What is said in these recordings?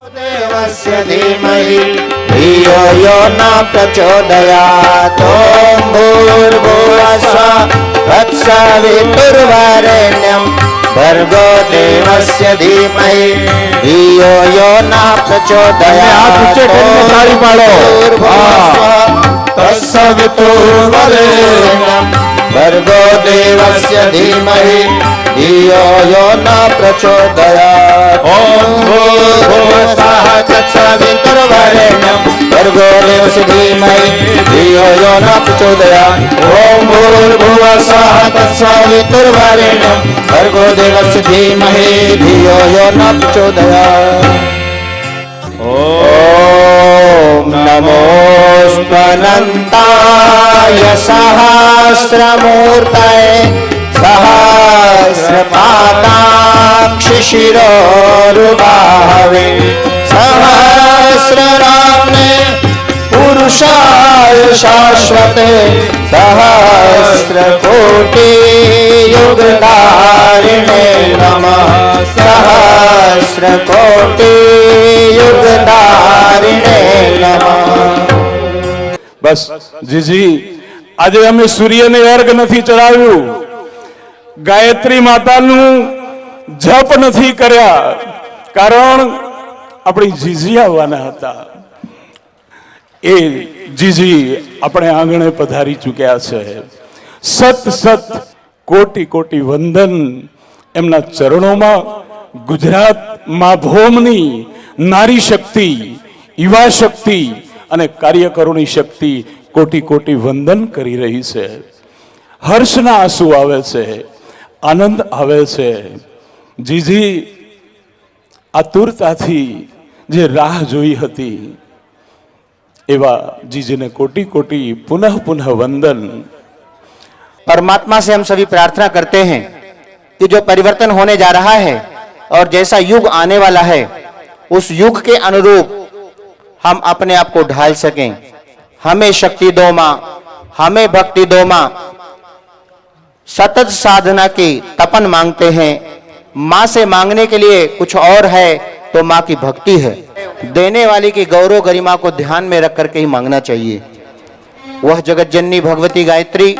देवस्य धीमहि धियो यो न प्रचोदयात्। ॐ भूर्भुवस्सुवः तत्सवितुर्वरेण्यं भर्गो देवस्य धीमहि धियो यो न प्रचोदयात्। ॐ भूर्भुवस्सुवः तत्सवितुर्वरेण्यं भर्गो देवस्य धीमहि धियो यो न प्रचोदयात्। ॐ भूर्भुवस्सुवः तत्सवितुर्वरेण्यं भर्गो देवस्य धीमहि धियो यो न प्रचोदयात्। ॐ भूर्भुवस्सुवः तत्सवितुर्वरेण्यं भर्गो देवस्य धीमहि धियो यो न प्रचोदयात्। ॐ नमोऽस्त्वनन्ताय सहस्रमूर्तये सहस्रपादाक्षिशिरोरुबाहवे सहस्रनाम्ने पुरुषाय शाश्वते सहस्रकोटियुगधारिणे नमः। सहस्रकोटियुगधारिणे नमः। बस जीजी આજે અમે સૂર્યને અર્ઘ નથી ચડાવ્યું, ગાયત્રી માતાનું જપ નથી કર્યા, કારણ આપણી જીજી આવવાના હતા. એ જીજી આપણે આંગણે પધારી ચૂક્યા છે. સત સત કોટી કોટી વંદન એમના ચરણોમાં. ગુજરાત મા ભૌમની નારી શક્તિ, યુવા શક્તિ અને કાર્યકરોની શક્તિ કોટી કોટી વંદન કરી રહી છે. હર્ષના આંસુ આવે છે, આનંદ આવે છે. જીજી આતુરતાથી જે રાહ જોઈ હતી એવા जीजी ने कोटि कोटि पुनः पुनः वंदन। परमात्मा से हम सभी प्रार्थना करते हैं कि जो परिवर्तन होने जा रहा है और जैसा युग आने वाला है उस युग के अनुरूप हम अपने आप को ढाल सकें। हमें शक्ति दो मां, हमें भक्ति दो मां। सतत साधना की तपन मांगते हैं। मां से मांगने के लिए कुछ और है तो मां की भक्ति है। देने वाली की गौरव गरिमा को ध्यान में रख करके ही मांगना चाहिए। वह जगत जननी भगवती गायत्री,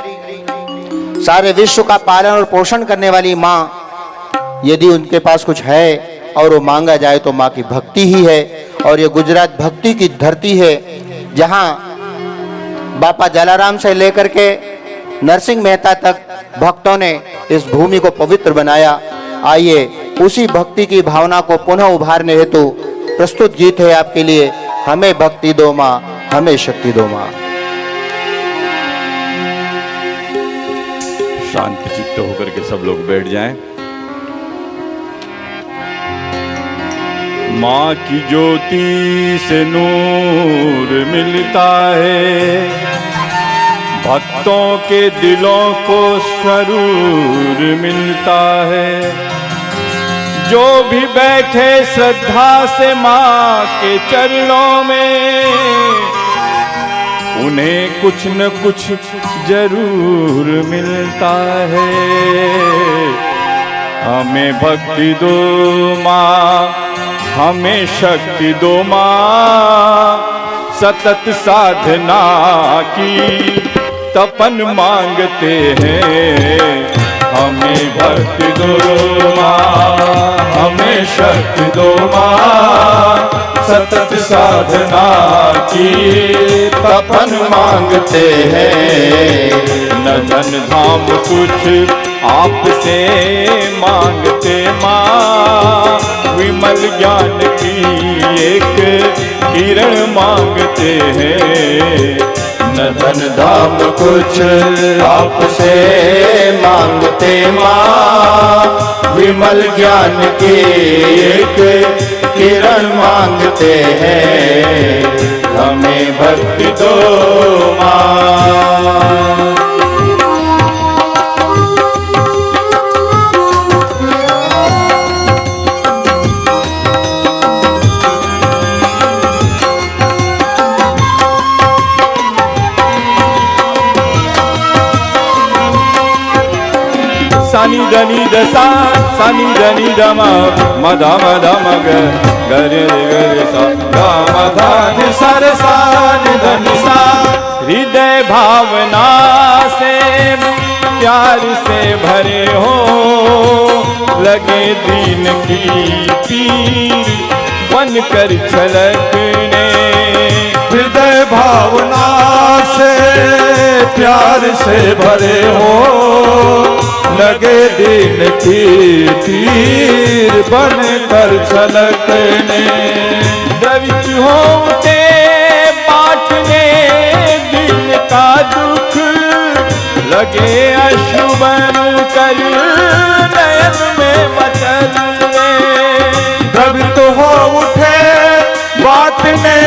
सारे विश्व का पालन और पोषण करने वाली मां, यदि उनके पास कुछ है और वो मांगा जाए तो मां की भक्ति ही है। और ये गुजरात भक्ति की धरती है, जहां बापा जलाराम से लेकर के नरसिंह मेहता तक भक्तों ने इस भूमि को पवित्र बनाया। आइए उसी भक्ति की भावना को पुनः उभारने हेतु प्रस्तुत गीत है आपके लिए, हमें भक्ति दो मां, हमें शक्ति दो मां। शांत चित्त होकर के सब लोग बैठ जाएं। माँ की ज्योति से नूर मिलता है, भक्तों के दिलों को स्वरूर मिलता है। जो भी बैठे श्रद्धा से माँ के चरणों में, उन्हें कुछ न कुछ जरूर मिलता है। हमें भक्ति दो माँ, हमें शक्ति दो माँ। सतत साधना की तपन मांगते हैं। हमें भक्ति दो माँ, हमें शक्ति दो माँ। सतत साधना की तपन मांगते हैं। न धन धाम कुछ आपसे मांगते माँ। विमल ज्ञान की एक किरण मांगते हैं। न धन धाम कुछ आपसे मांगते माँ। विमल ज्ञान की एक किरण मांगते हैं। हमें भक्ति दो माँ। सानी धनी दसा सानी धनी धमा मधा मधा मग गरे गरे सा गा मा धा नि सा रे सा नि ध नि सा। हृदय भावना से प्यार से भरे हो, लगे दीन की पीर बन कर छलकने। हृदय भावना से प्यार से भरे हो, लगे दीन की तीर बन कर छलकने। द्रवित होते बांटने दिल का दुख, लगे अश्रु बन कर नयन में मचलने। द्रवित हो उठे बांटने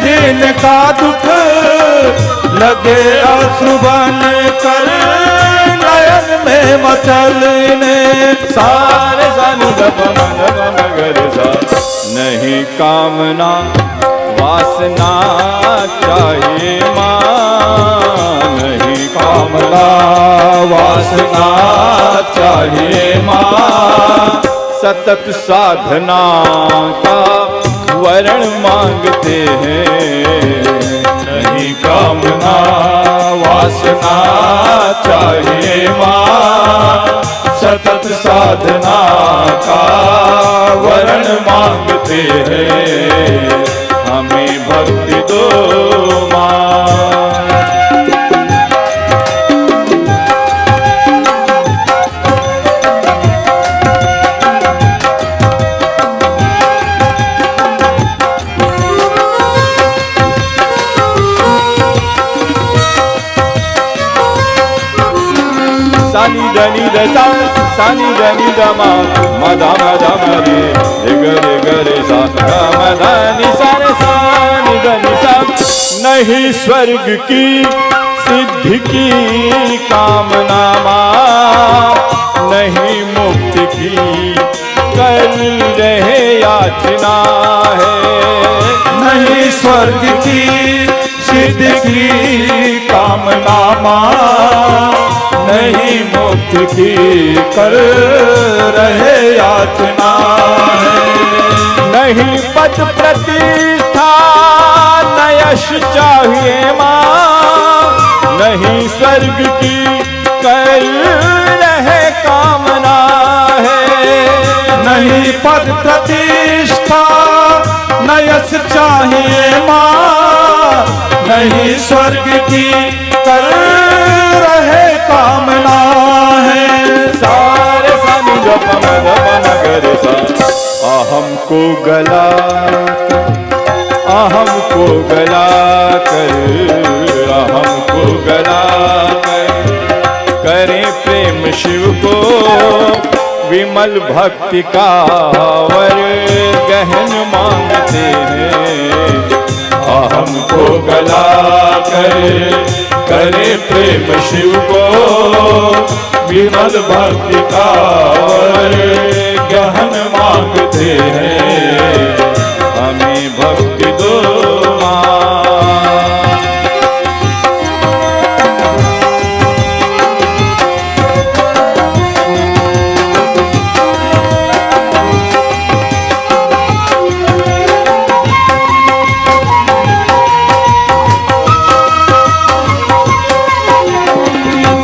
दिन का दुख, लगे अश्रु बन कर नयन में मचलने। सारे सानु दपम गरे सा। नहीं कामना वासना चाहिए माँ, नहीं कामना वासना चाहिए माँ। सतत साधना का वरण मांगते हैं। नहीं कामना वासना चाहिए माँ। सतत साधना का वरण मांगते हैं, हमें भक्ति दो माँ। सानी धनी दसा सानी धनी दमा मदा मदा मरे रे गरे सा मदा नि सा रे सानी धनी सा। नहीं स्वर्ग की सिद्धि की कामना माँ, नहीं मुक्ति की कर रहे याचना है। नहीं स्वर्ग की सिद्धि की कामना माँ, नहीं मुक्ति की कर रहे याचना है। नहीं पद प्रतिष्ठा न यश चाहिए माँ, नहीं स्वर्ग की कर रहे कामना है। नहीं पद प्रतिष्ठा न यश चाहिए माँ, नहीं स्वर्ग की कर रहे कामना है। सारे सानी जपम गरे सा। अहम को गला अहम को गला कर, अहम को गला कर, करें प्रेम शिव को विमल भक्ति का वर गहन मांगते हैं। अहम को गला कर, करे प्रेम शिव को विमल भक्ति का वर गहन मांगते हैं, हमें भक्ति दो माँ।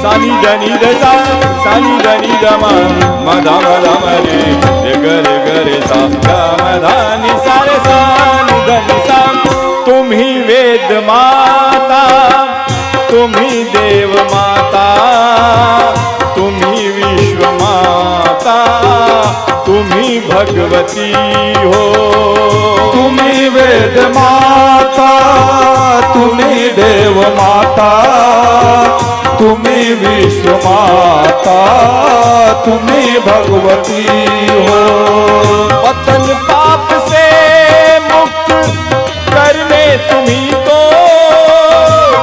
सानी धनी दसा सानी धनी दमा मदा मदा मरे गरे गरे सा मदा नि सा रे सानी धनी सा। तुम ही वेद माता, तुम ही देव माता, तुम ही विश्व माता, तुम ही भगवती हो। तुम ही वेद माता, तुम ही देव माता, तुम ही विश्व माता, तुम ही भगवती हो। पतन पाप से मुक्त करने तुम्ही को,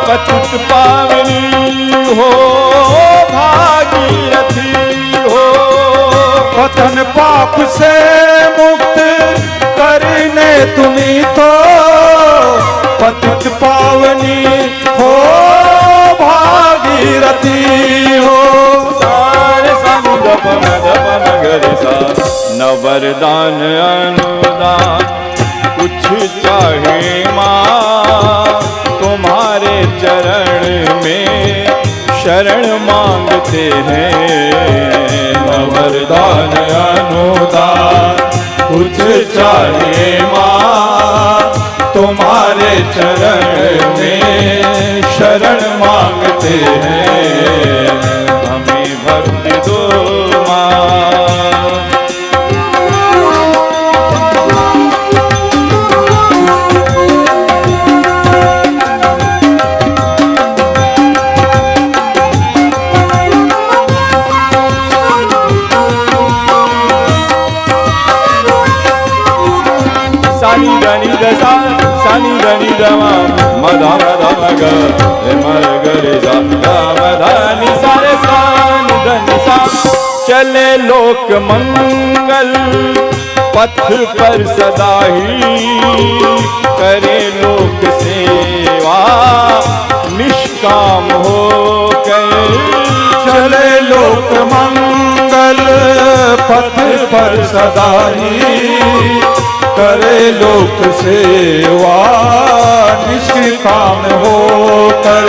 पतित पावनी हो भागीरथी हो। पतन पाप से मुक्त करने तुम्ही तो, पतित पावनी हो भागीरथी हो। सारे संग ग सा न वरदान अनुदान कुछ चाहे माँ तुम्हारे चरण में शरण मांगते हैं। न वरदान अनुदान कुछ चाहे माँ तुम्हारे चरण में शरण मांगते हैं। हमें भक्ति दो माँ। सानी धनी दसा सानी धनी दमा मधा मधा मग मग रे सा मधानी सारे सानी धनी सा। चले लोक मंगल पथ पर सदा ही करे लोक सेवा निष्काम हो कर। चले लोक मंगल पथ पर सदा ही करे लोक सेवा निष्काम होकर।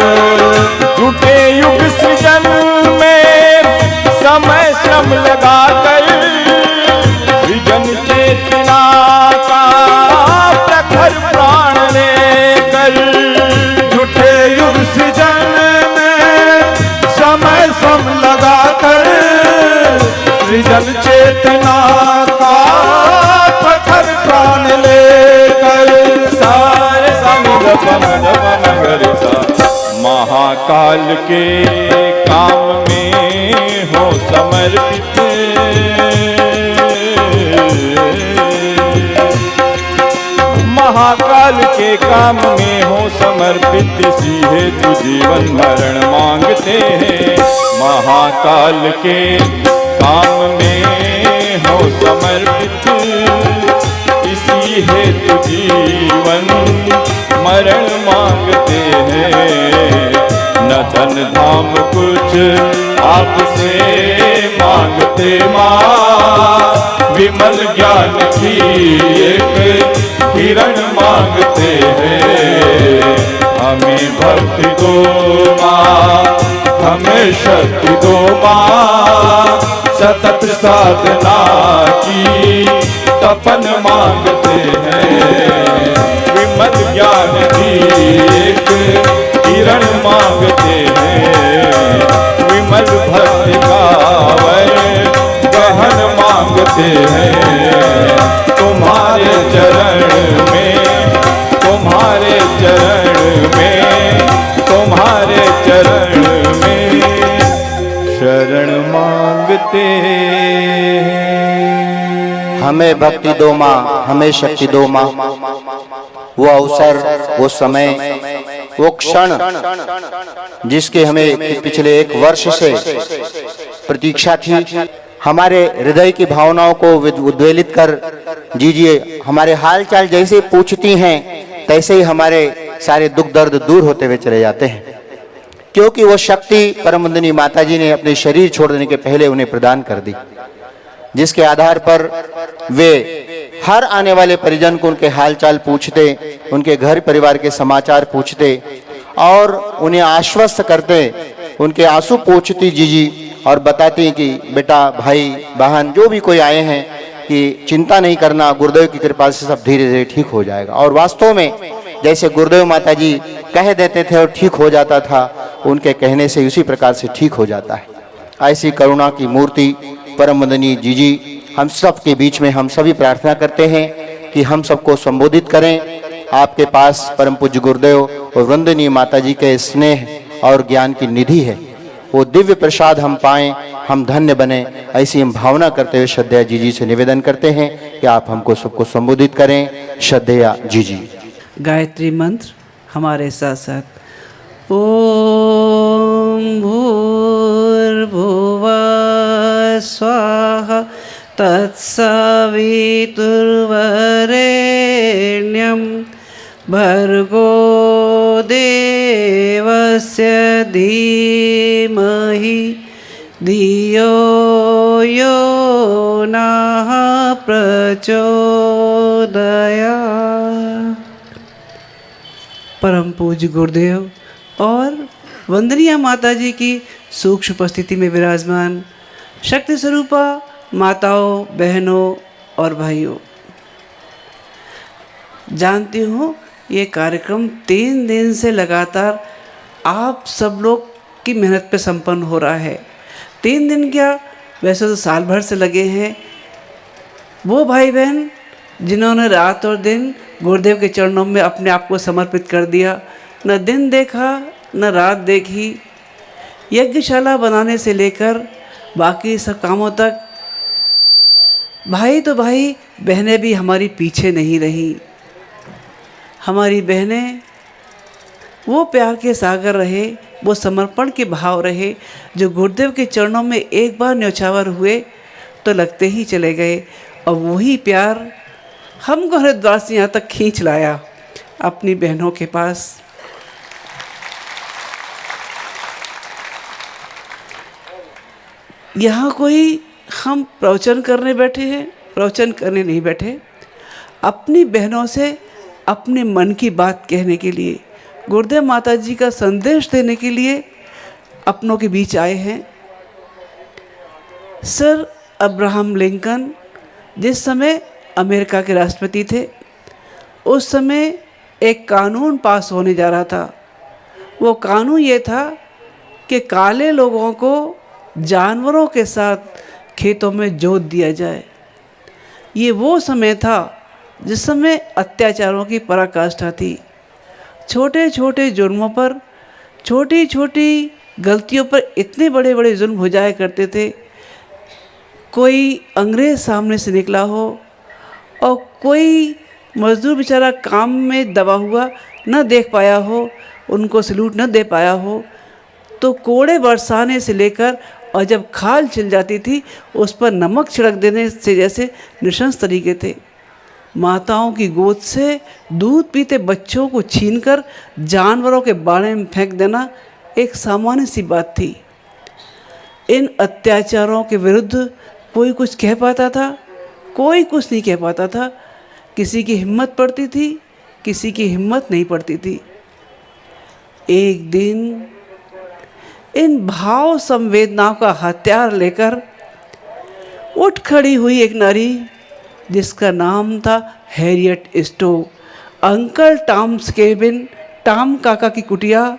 झूठे युग सृजन में समय श्रम लगाकर सृजन चेतना का प्रखर प्राण लेकर। झूठे युग सृजन में समय श्रम लगाकर सृजन चेतना का प्रखर प्राण लेकर। सारे महाकाल के काम में हो समर्पित। महाकाल के काम में हो समर्पित इसी हेतु जीवन मरण मांगते हैं। महाकाल के काम में हो समर्पित इसी हेतु जीवन मरण मांगते हैं। न धन धाम कुछ आपसे मांगते माँ विमल ज्ञान की एक किरण मांगते हैं। हमें भक्ति दो माँ हमें शक्ति दो माँ सतत साधना की तपन मांगते हैं। विमल ज्ञान की एक किरण मांगते हैं। विमल भक्ति का गहन मांगते हैं। तुम्हारे चरण में तुम्हारे चरण में तुम्हारे चरण में शरण मांगते हैं। हमें भक्ति दो माँ हमें शक्ति दो माँ। वो अवसर वो समय वो क्षण जिसके हमें पिछले 1 वर्ष से प्रतीक्षा थी। हमारे हृदय की भावनाओं को उद्वेलित कर दीजिए। हमारे हाल चाल जैसे पूछती हैं तैसे ही हमारे सारे दुख दर्द दूर होते हुए चले जाते हैं, क्योंकि वो शक्ति परमवंदनीय माता जी ने अपने शरीर छोड़ देने के पहले उन्हें प्रदान कर दी, जिसके आधार पर वे हर आने वाले परिजन को उनके हालचाल पूछते, उनके घर परिवार के समाचार पूछते और उन्हें आश्वस्त करते, उनके आंसू पोंछती जीजी और बताती कि बेटा भाई बहन जो भी कोई आए हैं कि चिंता नहीं करना, गुरुदेव की कृपा से सब धीरे धीरे ठीक हो जाएगा। और वास्तव में जैसे गुरुदेव माता जी कह देते थे और ठीक हो जाता था, उनके कहने से उसी प्रकार से ठीक हो जाता है। ऐसी करुणा की मूर्ति परम वंदनीय जीजी हम सब के बीच में हम सभी प्रार्थना करते हैं कि हम सबको संबोधित करें। आपके पास परम पूज्य गुरुदेव और वंदनीय माता जी के स्नेह और ज्ञान की निधि है, वो दिव्य प्रसाद हम पाएं, हम धन्य बने, ऐसी हम भावना करते हुए श्रद्धेया जीजी से निवेदन करते हैं कि आप हमको सबको संबोधित करें। श्रद्धेया जीजी। गायत्री मंत्र हमारे साथ साथ। ओम भूर्भुवः स्वाहा तत्सवितुर्वरेण्यं भर्गो देवस्य धीमहि धियो यो नः प्रचोदयात्। परम पूज्य गुरुदेव और वंदनीय माता जी की सूक्ष्म उपस्थिति में विराजमान शक्ति स्वरूपा माताओं, बहनों और भाइयों, जानती हूँ ये कार्यक्रम 3 दिन से लगातार आप सब लोग की मेहनत पे संपन्न हो रहा है। 3 दिन क्या, वैसे तो साल भर से लगे हैं वो भाई बहन जिन्होंने रात और दिन गुरुदेव के चरणों में अपने आप को समर्पित कर दिया। न दिन देखा न रात देखी, यज्ञशाला बनाने से लेकर बाकी सब कामों तक। भाई तो भाई, बहनें भी हमारी पीछे नहीं रही। हमारी बहनें वो प्यार के सागर रहे, वो समर्पण के भाव रहे, जो गुरुदेव के चरणों में एक बार न्यौछावर हुए तो लगते ही चले गए। और वही प्यार हमको हरिद्वार से यहाँ तक खींच लाया अपनी बहनों के पास। यहाँ कोई हम प्रवचन करने बैठे हैं, प्रवचन करने नहीं बैठे, अपनी बहनों से अपने मन की बात कहने के लिए, गुरुदेव माता जी का संदेश देने के लिए अपनों के बीच आए हैं। सर अब्राहम लिंकन जिस समय अमेरिका के राष्ट्रपति थे, उस समय एक कानून पास होने जा रहा था। वो कानून ये था कि काले लोगों को जानवरों के साथ खेतों में जोत दिया जाए। ये वो समय था जिस समय अत्याचारों की पराकाष्ठा थी। छोटे छोटे जुर्मों पर, छोटी छोटी गलतियों पर इतने बड़े बड़े जुर्म हो जाया करते थे। कोई अंग्रेज़ सामने से निकला हो और कोई मजदूर बेचारा काम में दबा हुआ न देख पाया हो, उनको सैल्यूट न दे पाया हो, तो कोड़े बरसाने से लेकर और जब खाल छिल जाती थी उस पर नमक छिड़क देने से जैसे नृशंस तरीके थे। माताओं की गोद से दूध पीते बच्चों को छीनकर जानवरों के बाड़े में फेंक देना एक सामान्य सी बात थी। इन अत्याचारों के विरुद्ध कोई कुछ कह पाता था? कोई कुछ नहीं कह पाता था। किसी की हिम्मत पड़ती थी, किसी की हिम्मत नहीं पड़ती थी। एक दिन इन भाव संवेदनाओं का हथियार लेकर उठ खड़ी हुई एक नारी जिसका नाम था Harriet stove. Uncle Tom's cabin, Tom काका की कुटिया,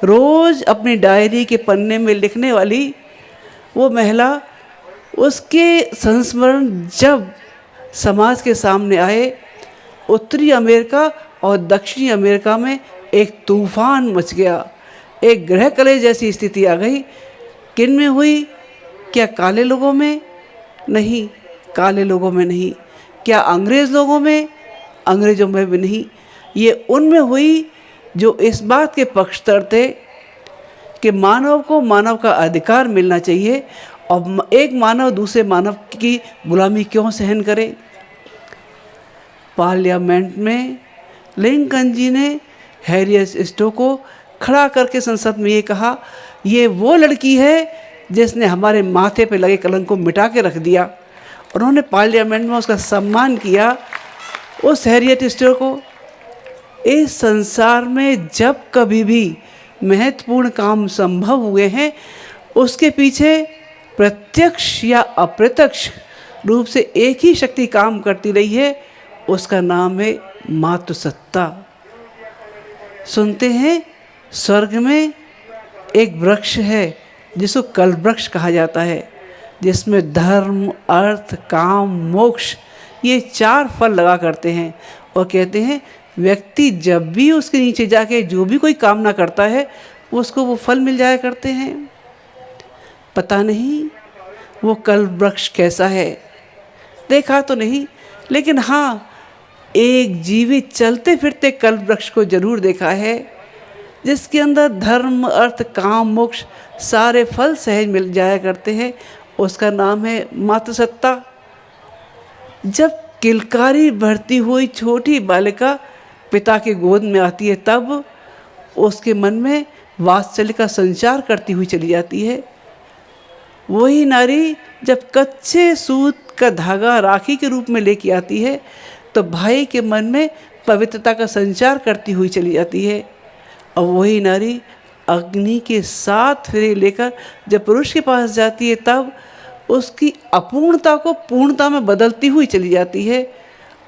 रोज़ अपनी डायरी के पन्ने में लिखने वाली वो महिला, उसके संस्मरण जब समाज के सामने आए, उत्तरी अमेरिका और दक्षिणी अमेरिका में एक तूफान मच गया। एक ग्रह कलेश जैसी स्थिति आ गई। किन में हुई? क्या काले लोगों में? नहीं, काले लोगों में नहीं। क्या अंग्रेज़ लोगों में? अंग्रेज़ों में भी नहीं। ये उनमें हुई जो इस बात के पक्षधर थे कि मानव को मानव का अधिकार मिलना चाहिए और एक मानव दूसरे मानव की गुलामी क्यों सहन करे। पार्लियामेंट में लिंकन जी ने हैरियट स्टोव को खड़ा करके संसद में ये कहा, ये वो लड़की है जिसने हमारे माथे पे लगे कलंक को मिटा के रख दिया। उन्होंने पार्लियामेंट में उसका सम्मान किया, उस हैरियट स्टोव को। इस संसार में जब कभी भी महत्वपूर्ण काम संभव हुए हैं, उसके पीछे प्रत्यक्ष या अप्रत्यक्ष रूप से एक ही शक्ति काम करती रही है, उसका नाम है मातृसत्ता। सुनते हैं स्वर्ग में एक वृक्ष है जिसको कल्पवृक्ष कहा जाता है, जिसमें धर्म, अर्थ, काम, मोक्ष ये 4 फल लगा करते हैं। और कहते हैं व्यक्ति जब भी उसके नीचे जाके जो भी कोई कामना करता है उसको वो फल मिल जाया करते हैं। पता नहीं वो कल्पवृक्ष कैसा है, देखा तो नहीं, लेकिन हाँ एक जीवित चलते फिरते कल्पवृक्ष को जरूर देखा है, जिसके अंदर धर्म, अर्थ, काम, मोक्ष सारे फल सहज मिल जाया करते हैं। उसका नाम है मातृसत्ता। जब किलकारी बढ़ती हुई छोटी बालिका पिता के गोद में आती है, तब उसके मन में वात्सल्य का संचार करती हुई चली जाती है। वही नारी जब कच्चे सूत का धागा राखी के रूप में लेके आती है तो भाई के मन में पवित्रता का संचार करती हुई चली जाती है। और वही नारी अग्नि के 7 फेरे लेकर जब पुरुष के पास जाती है तब उसकी अपूर्णता को पूर्णता में बदलती हुई चली जाती है।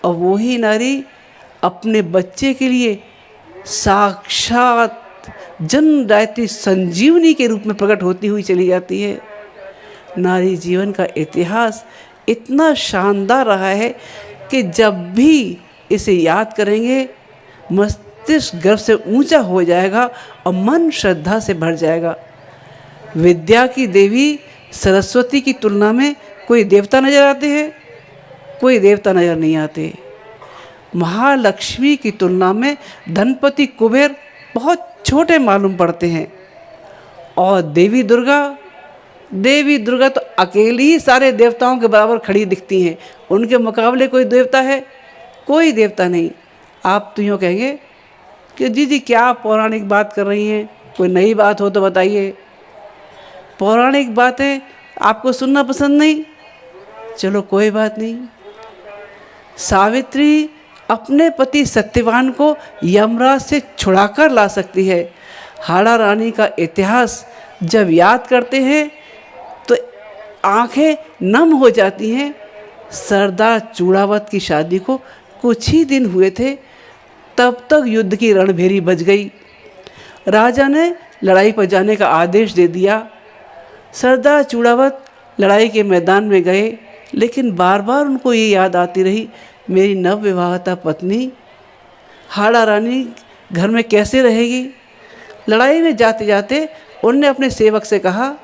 और वही नारी अपने बच्चे के लिए साक्षात जनदायित्व संजीवनी के रूप में प्रकट होती हुई चली जाती है। नारी जीवन का इतिहास इतना शानदार रहा है कि जब भी इसे याद करेंगे मस्तिष्क गर्व से ऊंचा हो जाएगा और मन श्रद्धा से भर जाएगा। विद्या की देवी सरस्वती की तुलना में कोई देवता नजर आते हैं? कोई देवता नजर नहीं आते। महालक्ष्मी की तुलना में धनपति कुबेर बहुत छोटे मालूम पड़ते हैं। और देवी दुर्गा तो अकेली ही सारे देवताओं के बराबर खड़ी दिखती हैं। उनके मुकाबले कोई देवता है? कोई देवता नहीं। आप तो यूँ कहेंगे कि जी क्या पौराणिक बात कर रही हैं, कोई नई बात हो तो बताइए। पौराणिक बातें आपको सुनना पसंद नहीं? चलो कोई बात नहीं। सावित्री अपने पति सत्यवान को यमराज से छुड़ाकर ला सकती है। हाड़ा रानी का इतिहास जब याद करते हैं तो आंखें नम हो जाती हैं। सरदार चूड़ावत की शादी को कुछ ही दिन हुए थे तब तक युद्ध की रणभेरी बज गई। राजा ने लड़ाई पर जाने का आदेश दे दिया। सरदार चूड़ावत लड़ाई के मैदान में गए, लेकिन बार बार उनको ये याद आती रही, मेरी नवविवाहिता पत्नी हाड़ा रानी घर में कैसे रहेगी। लड़ाई में जाते जाते उनने अपने सेवक से कहा,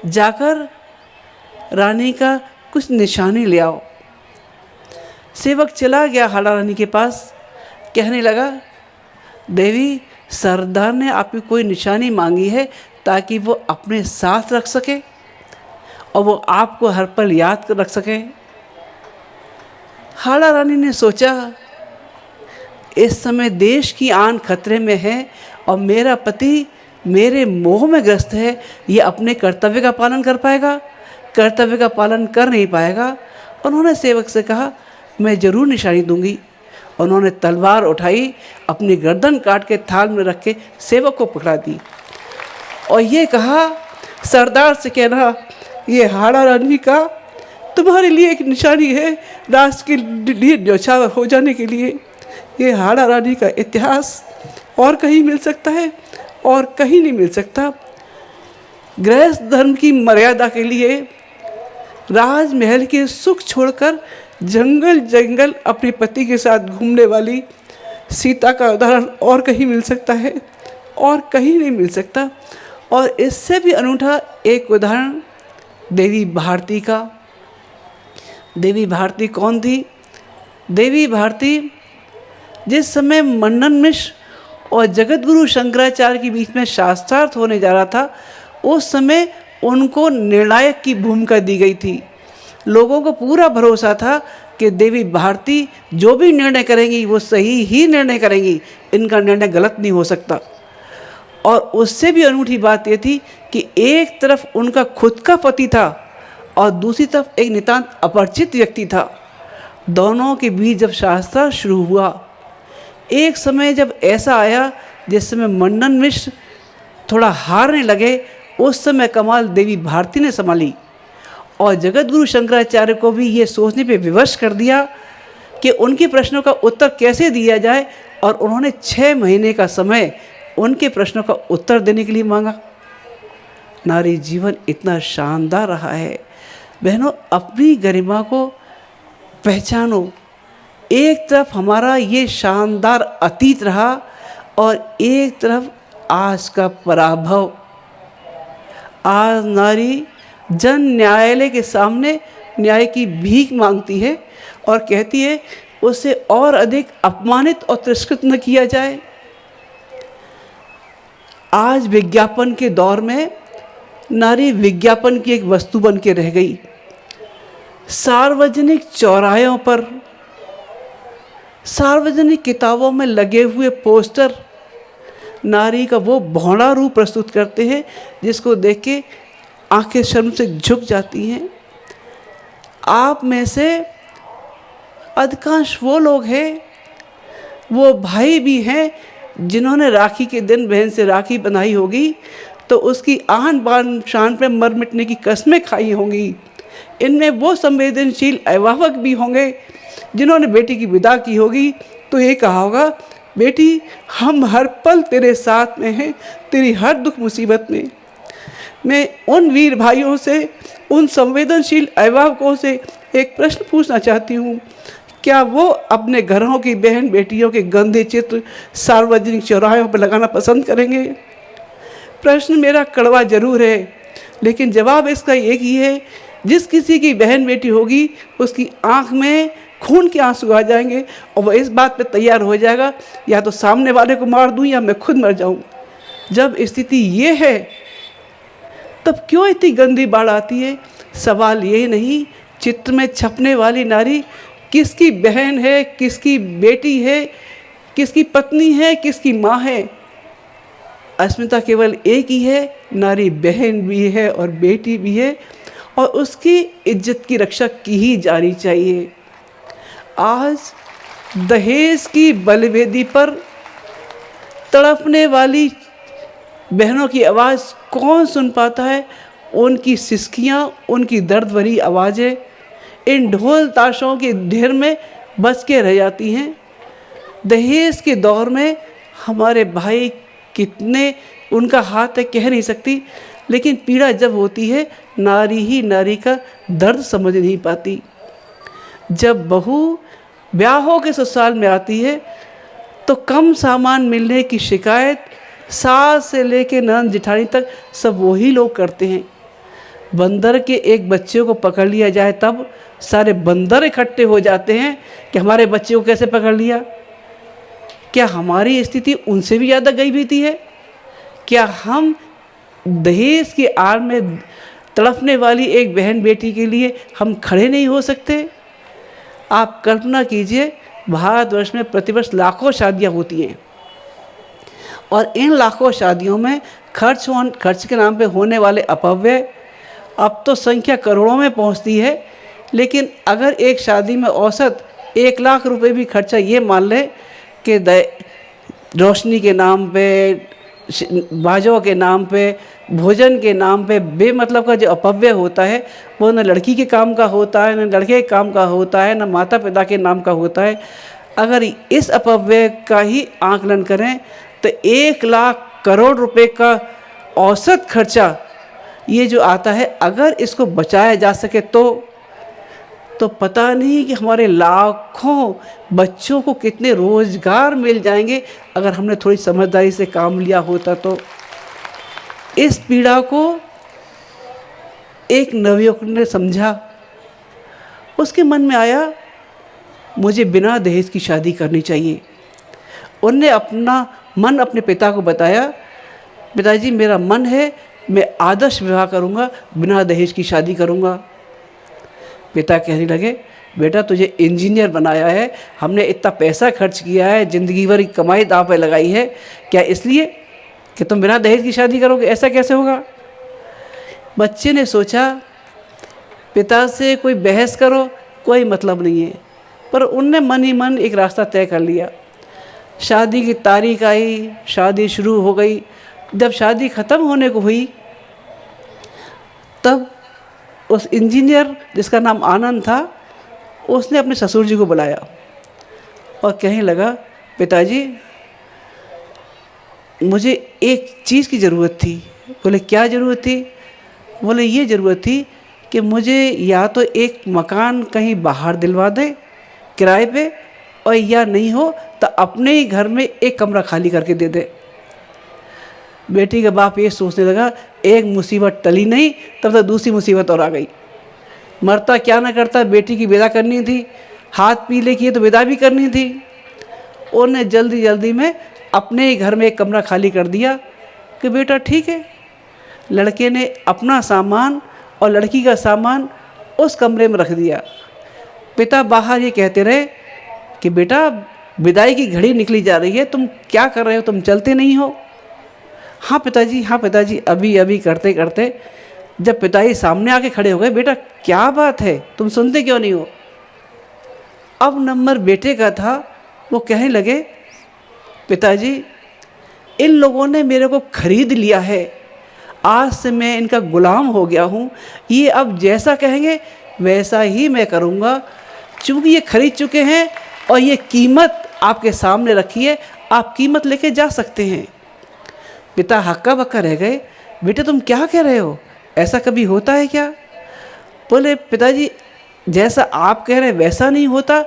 जाकर रानी का कुछ निशानी ले आओ। सेवक चला गया हाड़ा रानी के पास, कहने लगा, देवी सरदार ने आपकी कोई निशानी मांगी है ताकि वो अपने साथ रख सके और वो आपको हर पल याद कर रख सके। हाड़ा रानी ने सोचा, इस समय देश की आन खतरे में है और मेरा पति मेरे मोह में ग्रस्त है, ये अपने कर्तव्य का पालन कर पाएगा? कर्तव्य का पालन कर नहीं पाएगा। उन्होंने सेवक से कहा, मैं ज़रूर निशानी दूंगी। उन्होंने तलवार उठाई, अपनी गर्दन काट के थाल में रख के सेवक को पकड़ा दी और ये कहा, सरदार से कहना, ये हाड़ा रानी का तुम्हारे लिए एक निशानी है, राष्ट्र के लिए न्यौछावर हो जाने के लिए। ये हाड़ा रानी का इतिहास और कहीं मिल सकता है और कहीं नहीं मिल सकता। गृहस्थ धर्म की मर्यादा के लिए राजमहल के सुख छोड़कर जंगल जंगल अपने पति के साथ घूमने वाली सीता का उदाहरण और कहीं मिल सकता है और कहीं नहीं मिल सकता। और इससे भी अनूठा एक उदाहरण देवी भारती का। देवी भारती कौन थी? देवी भारती जिस समय मन्नन मिश्र और जगत गुरु शंकराचार्य के बीच में शास्त्रार्थ होने जा रहा था, उस समय उनको निर्णायक की भूमिका दी गई थी। लोगों को पूरा भरोसा था कि देवी भारती जो भी निर्णय करेंगी वो सही ही निर्णय करेंगी, इनका निर्णय गलत नहीं हो सकता। और उससे भी अनूठी बात ये थी कि एक तरफ उनका खुद का पति था और दूसरी तरफ एक नितांत अपरिचित व्यक्ति था। दोनों के बीच जब शास्त्र शुरू हुआ, एक समय जब ऐसा आया जिस समय मन्नन मिश्र थोड़ा हारने लगे, उस समय कमाल देवी भारती ने संभाली और जगत गुरु शंकराचार्य को भी ये सोचने पे विवश कर दिया कि उनके प्रश्नों का उत्तर कैसे दिया जाए। और उन्होंने 6 महीने का समय उनके प्रश्नों का उत्तर देने के लिए मांगा। नारी जीवन इतना शानदार रहा है। बहनों, अपनी गरिमा को पहचानो। एक तरफ हमारा ये शानदार अतीत रहा और एक तरफ आज का पराभव। आज नारी जन न्यायालय के सामने न्याय की भीख मांगती है और कहती है उसे और अधिक अपमानित और तिरस्कृत न किया जाए। आज विज्ञापन के दौर में नारी विज्ञापन की एक वस्तु बन के रह गई। सार्वजनिक चौराहों पर, सार्वजनिक किताबों में लगे हुए पोस्टर नारी का वो भौड़ा रूप प्रस्तुत करते हैं जिसको देख के आंखें शर्म से झुक जाती हैं। आप में से अधिकांश वो लोग हैं, वो भाई भी हैं जिन्होंने राखी के दिन बहन से राखी बंधाई होगी तो उसकी आन बान शान पे मर मिटने की कस्में खाई होंगी। इनमें वो संवेदनशील अभिभावक भी होंगे जिन्होंने बेटी की विदा की होगी तो ये कहा होगा, बेटी हम हर पल तेरे साथ में हैं, तेरी हर दुख मुसीबत में। मैं उन वीर भाइयों से, उन संवेदनशील अभिभावकों से एक प्रश्न पूछना चाहती हूँ, क्या वो अपने घरों की बहन बेटियों के गंदे चित्र सार्वजनिक चौराहों पर लगाना पसंद करेंगे? प्रश्न मेरा कड़वा जरूर है, लेकिन जवाब इसका एक ही है, जिस किसी की बहन बेटी होगी उसकी आंख में खून के आंसू आ जाएंगे और वह इस बात पे तैयार हो जाएगा, या तो सामने वाले को मार दूं या मैं खुद मर जाऊं। जब स्थिति ये है तब क्यों इतनी गंदी बाढ़ आती है? सवाल ये नहीं चित्र में छपने वाली नारी किसकी बहन है, किसकी बेटी है, किसकी पत्नी है, किसकी माँ है। अस्मिता केवल एक ही है, नारी बहन भी है और बेटी भी है, और उसकी इज्जत की रक्षा की ही जानी चाहिए। आज दहेज की बलिवेदी पर तड़पने वाली बहनों की आवाज़ कौन सुन पाता है? उनकी सिसकियाँ, उनकी दर्द भरी आवाज़ें इन ढोल ताशों के ढेर में बच के रह जाती हैं। दहेज के दौर में हमारे भाई कितने उनका हाथ है कह नहीं सकती, लेकिन पीड़ा जब होती है नारी ही नारी का दर्द समझ नहीं पाती। जब बहू ब्याहों के ससुराल में आती है तो कम सामान मिलने की शिकायत सास से लेके ननद जिठानी तक सब वही लोग करते हैं। बंदर के एक बच्चे को पकड़ लिया जाए तब सारे बंदर इकट्ठे हो जाते हैं कि हमारे बच्चे को कैसे पकड़ लिया। क्या हमारी स्थिति उनसे भी ज़्यादा गई बीती है? क्या हम दहेज की आड़ में तड़पने वाली एक बहन बेटी के लिए हम खड़े नहीं हो सकते? आप कल्पना कीजिए, भारतवर्ष में प्रतिवर्ष लाखों शादियां होती हैं और इन लाखों शादियों में खर्च के नाम पे होने वाले अपव्यय अब तो संख्या करोड़ों में पहुंचती है। लेकिन अगर एक शादी में औसत 1 लाख रुपए भी खर्चा ये मान ले कि रोशनी के नाम पे, बाजों के नाम पे, भोजन के नाम पे बेमतलब का जो अपव्यय होता है वो न लड़की के काम का होता है, न लड़के के काम का होता है, न माता पिता के नाम का होता है। अगर इस अपव्यय का ही आकलन करें तो 1 लाख करोड़ रुपए का औसत खर्चा ये जो आता है, अगर इसको बचाया जा सके तो पता नहीं कि हमारे लाखों बच्चों को कितने रोजगार मिल जाएंगे अगर हमने थोड़ी समझदारी से काम लिया होता तो। इस पीड़ा को एक नवयुवक ने समझा। उसके मन में आया मुझे बिना दहेज की शादी करनी चाहिए। उनने अपना मन अपने पिता को बताया, पिताजी मेरा मन है मैं आदर्श विवाह करूंगा, बिना दहेज की शादी करूंगा। पिता कहने लगे बेटा तुझे इंजीनियर बनाया है, हमने इतना पैसा खर्च किया है, ज़िंदगी भर की कमाई दांव पे लगाई है, क्या इसलिए कि तुम बिना दहेज की शादी करोगे? ऐसा कैसे होगा? बच्चे ने सोचा पिता से कोई बहस करो कोई मतलब नहीं है, पर उनने मन ही मन एक रास्ता तय कर लिया। शादी की तारीख आई, शादी शुरू हो गई। जब शादी ख़त्म होने को हुई तब उस इंजीनियर जिसका नाम आनंद था उसने अपने ससुर जी को बुलाया और कहने लगा पिताजी मुझे एक चीज़ की ज़रूरत थी। बोले क्या ज़रूरत थी? बोले ये ज़रूरत थी कि मुझे या तो एक मकान कहीं बाहर दिलवा दे किराए पे, और या नहीं हो तो अपने ही घर में एक कमरा खाली करके दे दे। बेटी का बाप ये सोचने लगा एक मुसीबत टली नहीं तब तक दूसरी मुसीबत और आ गई। मरता क्या ना करता, बेटी की विदा करनी थी, हाथ पीले किए तो विदा भी करनी थी। उन्होंने जल्दी जल्दी में अपने ही घर में एक कमरा खाली कर दिया कि बेटा ठीक है। लड़के ने अपना सामान और लड़की का सामान उस कमरे में रख दिया। पिता बाहर ये कहते रहे कि बेटा विदाई की घड़ी निकली जा रही है, तुम क्या कर रहे हो, तुम चलते नहीं हो? हाँ पिताजी, हाँ पिताजी, अभी अभी करते करते जब पिताजी सामने आके खड़े हो गए, बेटा क्या बात है, तुम सुनते क्यों नहीं हो? अब नंबर बेटे का था। वो कहने लगे, पिताजी इन लोगों ने मेरे को खरीद लिया है, आज से मैं इनका गुलाम हो गया हूँ, ये अब जैसा कहेंगे वैसा ही मैं करूँगा। चूँकि ये खरीद चुके हैं और ये कीमत आपके सामने रखी है, आप कीमत लेके जा सकते हैं। पिता हक्का बक्का रह गए, बेटे तुम क्या कह रहे हो, ऐसा कभी होता है क्या? बोले, पिताजी जैसा आप कह रहे हैं वैसा नहीं होता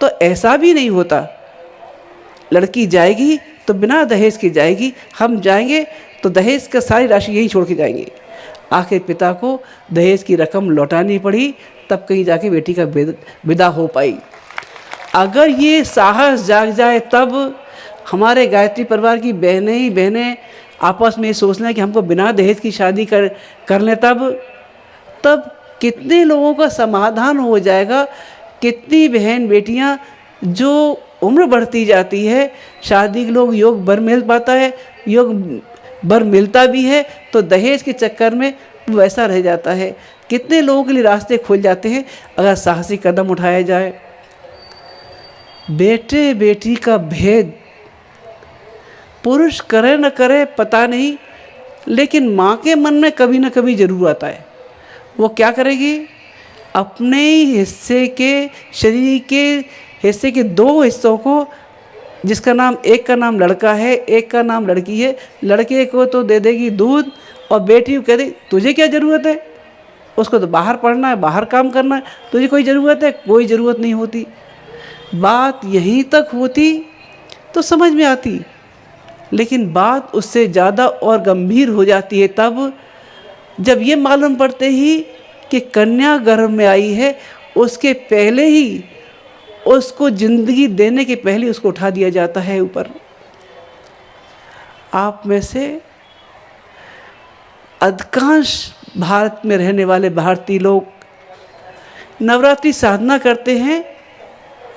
तो ऐसा भी नहीं होता। लड़की जाएगी तो बिना दहेज के जाएगी, हम जाएंगे तो दहेज का सारी राशि यहीं छोड़ के जाएंगे। आखिर पिता को दहेज की रकम लौटानी पड़ी, तब कहीं जाके बेटी का विदा हो पाई। अगर ये साहस जाग जाए तब हमारे गायत्री परिवार की बहनें ही बहनें आपस में सोच लें कि हमको बिना दहेज की शादी कर लें, तब कितने लोगों का समाधान हो जाएगा। कितनी बहन बेटियां जो उम्र बढ़ती जाती है, शादी के लोग योग बर मिल पाता है, योग बर मिलता भी है तो दहेज के चक्कर में वैसा रह जाता है। कितने लोगों के लिए रास्ते खुल जाते हैं अगर साहसी कदम उठाया जाए। बेटे बेटी का भेद पुरुष करे न करे पता नहीं, लेकिन माँ के मन में कभी न कभी जरूर आता है। वो क्या करेगी, अपने हिस्से के, शरीर के हिस्से के दो हिस्सों को, जिसका नाम, एक का नाम लड़का है, एक का नाम लड़की है, लड़के को तो दे देगी दूध और बेटी को कह देगी तुझे क्या ज़रूरत है, उसको तो बाहर पढ़ना है, बाहर काम करना है, तुझे कोई ज़रूरत है? कोई ज़रूरत नहीं होती। बात यहीं तक होती तो समझ में आती, लेकिन बात उससे ज़्यादा और गंभीर हो जाती है तब जब ये मालूम पड़ते ही कि कन्या गर्भ में आई है, उसके पहले ही, उसको ज़िंदगी देने के पहले उसको उठा दिया जाता है ऊपर। आप में से अधिकांश भारत में रहने वाले भारतीय लोग नवरात्रि साधना करते हैं,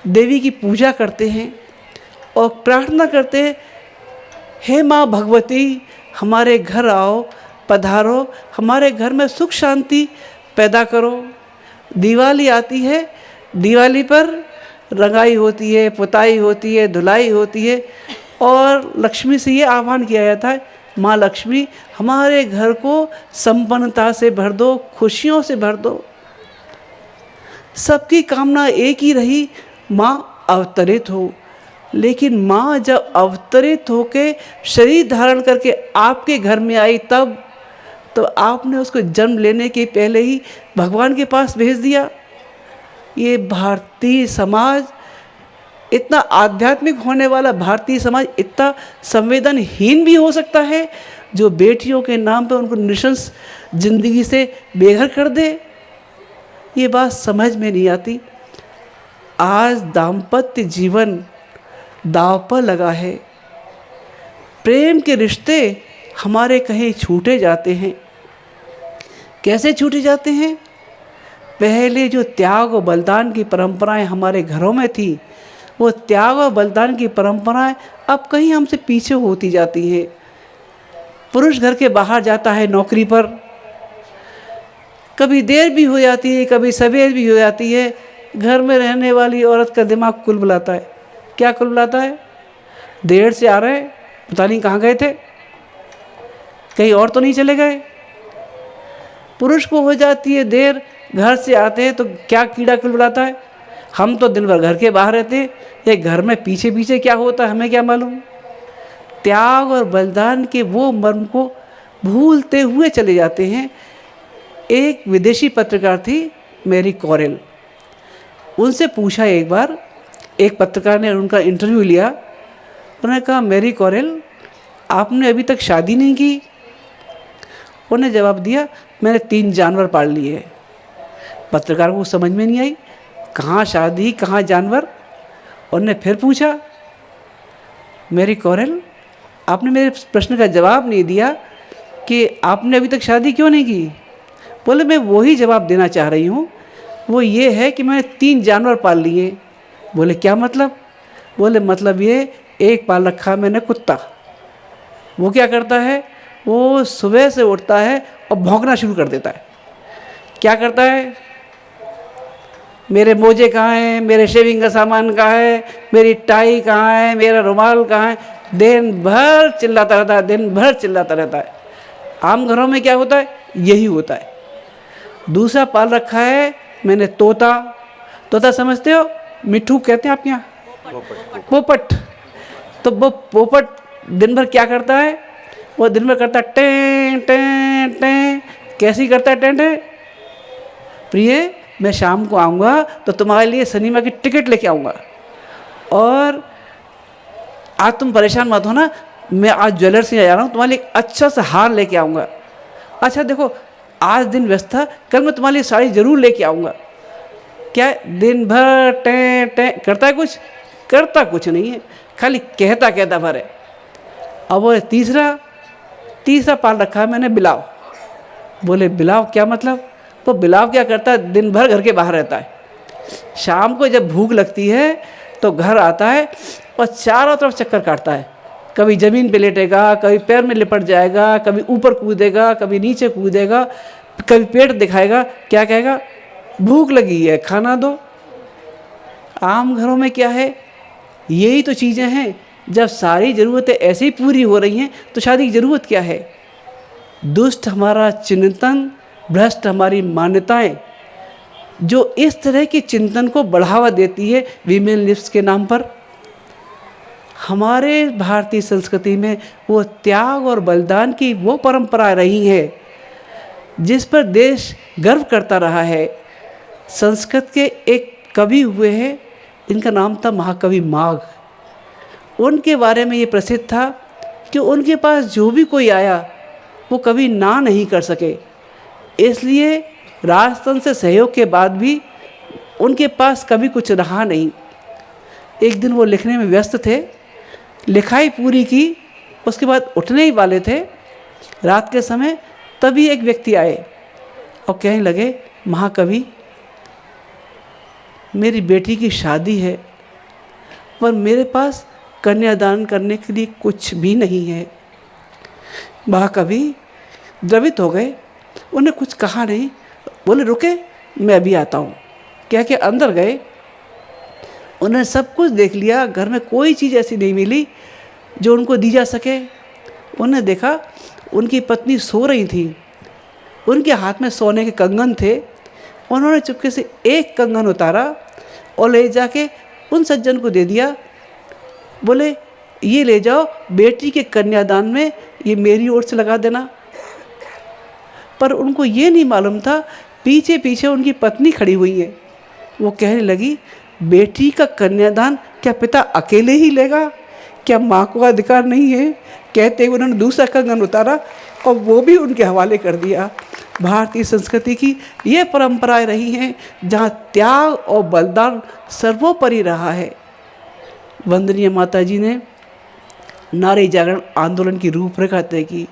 देवी की पूजा करते हैं और प्रार्थना करते हैं, हे माँ भगवती हमारे घर आओ, पधारो, हमारे घर में सुख शांति पैदा करो। दिवाली आती है, दिवाली पर रंगाई होती है, पुताई होती है, धुलाई होती है और लक्ष्मी से ये आह्वान किया जाता है, माँ लक्ष्मी हमारे घर को संपन्नता से भर दो, खुशियों से भर दो। सबकी कामना एक ही रही, माँ अवतरित हो। लेकिन माँ जब अवतरित होके शरीर धारण करके आपके घर में आई तब तो आपने उसको जन्म लेने के पहले ही भगवान के पास भेज दिया। ये भारतीय समाज, इतना आध्यात्मिक होने वाला भारतीय समाज इतना संवेदनहीन भी हो सकता है जो बेटियों के नाम पर उनको निशंस जिंदगी से बेघर कर दे? ये बात समझ में नहीं आती। आज दाम्पत्य जीवन दांव पर लगा है। प्रेम के रिश्ते हमारे कहीं छूटे जाते हैं। कैसे छूटे जाते हैं? पहले जो त्याग और बलिदान की परंपराएं हमारे घरों में थी, वो त्याग और बलिदान की परंपराएं अब कहीं हमसे पीछे होती जाती हैं। पुरुष घर के बाहर जाता है नौकरी पर, कभी देर भी हो जाती है, कभी सवेर भी हो जाती है। घर में रहने वाली औरत का दिमाग कुल बुलाता है। क्या कुल बुलाता है? देर से आ रहे, पता नहीं कहाँ गए थे, कहीं और तो नहीं चले गए। पुरुष को हो जाती है देर, घर से आते हैं तो क्या कीड़ा कुल बुलाता है, हम तो दिन भर घर के बाहर रहते हैं, ये घर में पीछे पीछे क्या होता है हमें क्या मालूम। त्याग और बलिदान के वो मर्म को भूलते हुए चले जाते हैं। एक विदेशी पत्रकार थी मैरी कॉरेल, उनसे पूछा एक बार, एक पत्रकार ने उनका इंटरव्यू लिया। उन्होंने कहा, मैरी कॉरेल आपने अभी तक शादी नहीं की? उन्होंने जवाब दिया, मैंने 3 जानवर पाल लिए। पत्रकार को समझ में नहीं आई, कहाँ शादी कहाँ जानवर। उन्होंने फिर पूछा, मैरी कॉरेल आपने मेरे प्रश्न का जवाब नहीं दिया कि आपने अभी तक शादी क्यों नहीं की? बोले, मैं वही जवाब देना चाह रही हूँ, वो ये है कि मैंने 3 जानवर पाल लिए। बोले, क्या मतलब? बोले, मतलब ये, एक पाल रखा मैंने कुत्ता। वो क्या करता है? वो सुबह से उठता है और भौंकना शुरू कर देता है। क्या करता है, मेरे मोजे कहाँ हैं, मेरे शेविंग का सामान कहाँ है, मेरी टाई कहाँ है, मेरा रुमाल कहाँ है, दिन भर चिल्लाता रहता है, दिन भर चिल्लाता रहता है। आम घरों में क्या होता है, यही होता है। दूसरा पाल रखा है मैंने तोता। तोता समझते हो, मिट्ठू कहते हैं आपके यहाँ, पोपट। तो वो पोपट दिन भर क्या करता है, वो दिन भर करता है टें टें टें। कैसी करता है टें टें, प्रिय मैं शाम को आऊँगा तो तुम्हारे लिए सिनेमा की टिकट लेके आऊँगा, और आज तुम परेशान मत हो ना, मैं आज ज्वेलर से जा रहा हूँ, तुम्हारे लिए एक अच्छा सा हार लेके आऊँगा। अच्छा देखो, आज दिन व्यस्त था, कल मैं तुम्हारे लिए साड़ी ज़रूर लेके आऊँगा। क्या दिन भर टें टें करता है, कुछ करता कुछ नहीं है, खाली कहता कहता भर है। अब वो तीसरा पाल रखा है मैंने बिलाव। बोले बिलाव क्या मतलब, तो बिलाव क्या करता है, दिन भर घर के बाहर रहता है। शाम को जब भूख लगती है तो घर आता है और चारों तरफ चक्कर काटता है। कभी ज़मीन पे लेटेगा, कभी पैर में लिपट जाएगा, कभी ऊपर कूदेगा, कभी नीचे कूदेगा, कभी पेट दिखाएगा, क्या कहेगा, भूख लगी है खाना दो। आम घरों में क्या है, यही तो चीज़ें हैं। जब सारी ज़रूरतें ऐसे ही पूरी हो रही हैं तो शादी की ज़रूरत क्या है। दुष्ट हमारा चिंतन, भ्रष्ट हमारी मान्यताएं, जो इस तरह के चिंतन को बढ़ावा देती है वीमेन लिप्स के नाम पर। हमारे भारतीय संस्कृति में वो त्याग और बलिदान की वो परंपरा रही है जिस पर देश गर्व करता रहा है। संस्कृत के एक कवि हुए हैं, इनका नाम था महाकवि माघ। उनके बारे में ये प्रसिद्ध था कि उनके पास जो भी कोई आया वो कभी ना नहीं कर सके, इसलिए राजतंत्र से सहयोग के बाद भी उनके पास कभी कुछ रहा नहीं। एक दिन वो लिखने में व्यस्त थे, लिखाई पूरी की, उसके बाद उठने ही वाले थे रात के समय, तभी एक व्यक्ति आए और कहने लगे, महाकवि मेरी बेटी की शादी है पर मेरे पास कन्यादान करने के लिए कुछ भी नहीं है। महाकवि द्रवित हो गए, उन्हें कुछ कहा नहीं, बोले रुके मैं अभी आता हूँ। क्या क्या अंदर गए, उन्होंने सब कुछ देख लिया, घर में कोई चीज़ ऐसी नहीं मिली जो उनको दी जा सके। उन्होंने देखा उनकी पत्नी सो रही थी, उनके हाथ में सोने के कंगन थे। उन्होंने चुपके से एक कंगन उतारा और ले जाके उन सज्जन को दे दिया। बोले ये ले जाओ, बेटी के कन्यादान में ये मेरी ओर से लगा देना। पर उनको ये नहीं मालूम था पीछे पीछे उनकी पत्नी खड़ी हुई है। वो कहने लगी, बेटी का कन्यादान क्या पिता अकेले ही लेगा, क्या माँ को अधिकार नहीं है। कहते हुए उन्होंने दूसरा कंगन उतारा और वो भी उनके हवाले कर दिया। भारतीय संस्कृति की ये परंपराएं रही हैं जहाँ त्याग और बलिदान सर्वोपरि रहा है। वंदनीय माता जी ने नारी जागरण आंदोलन की रूपरेखा तय की,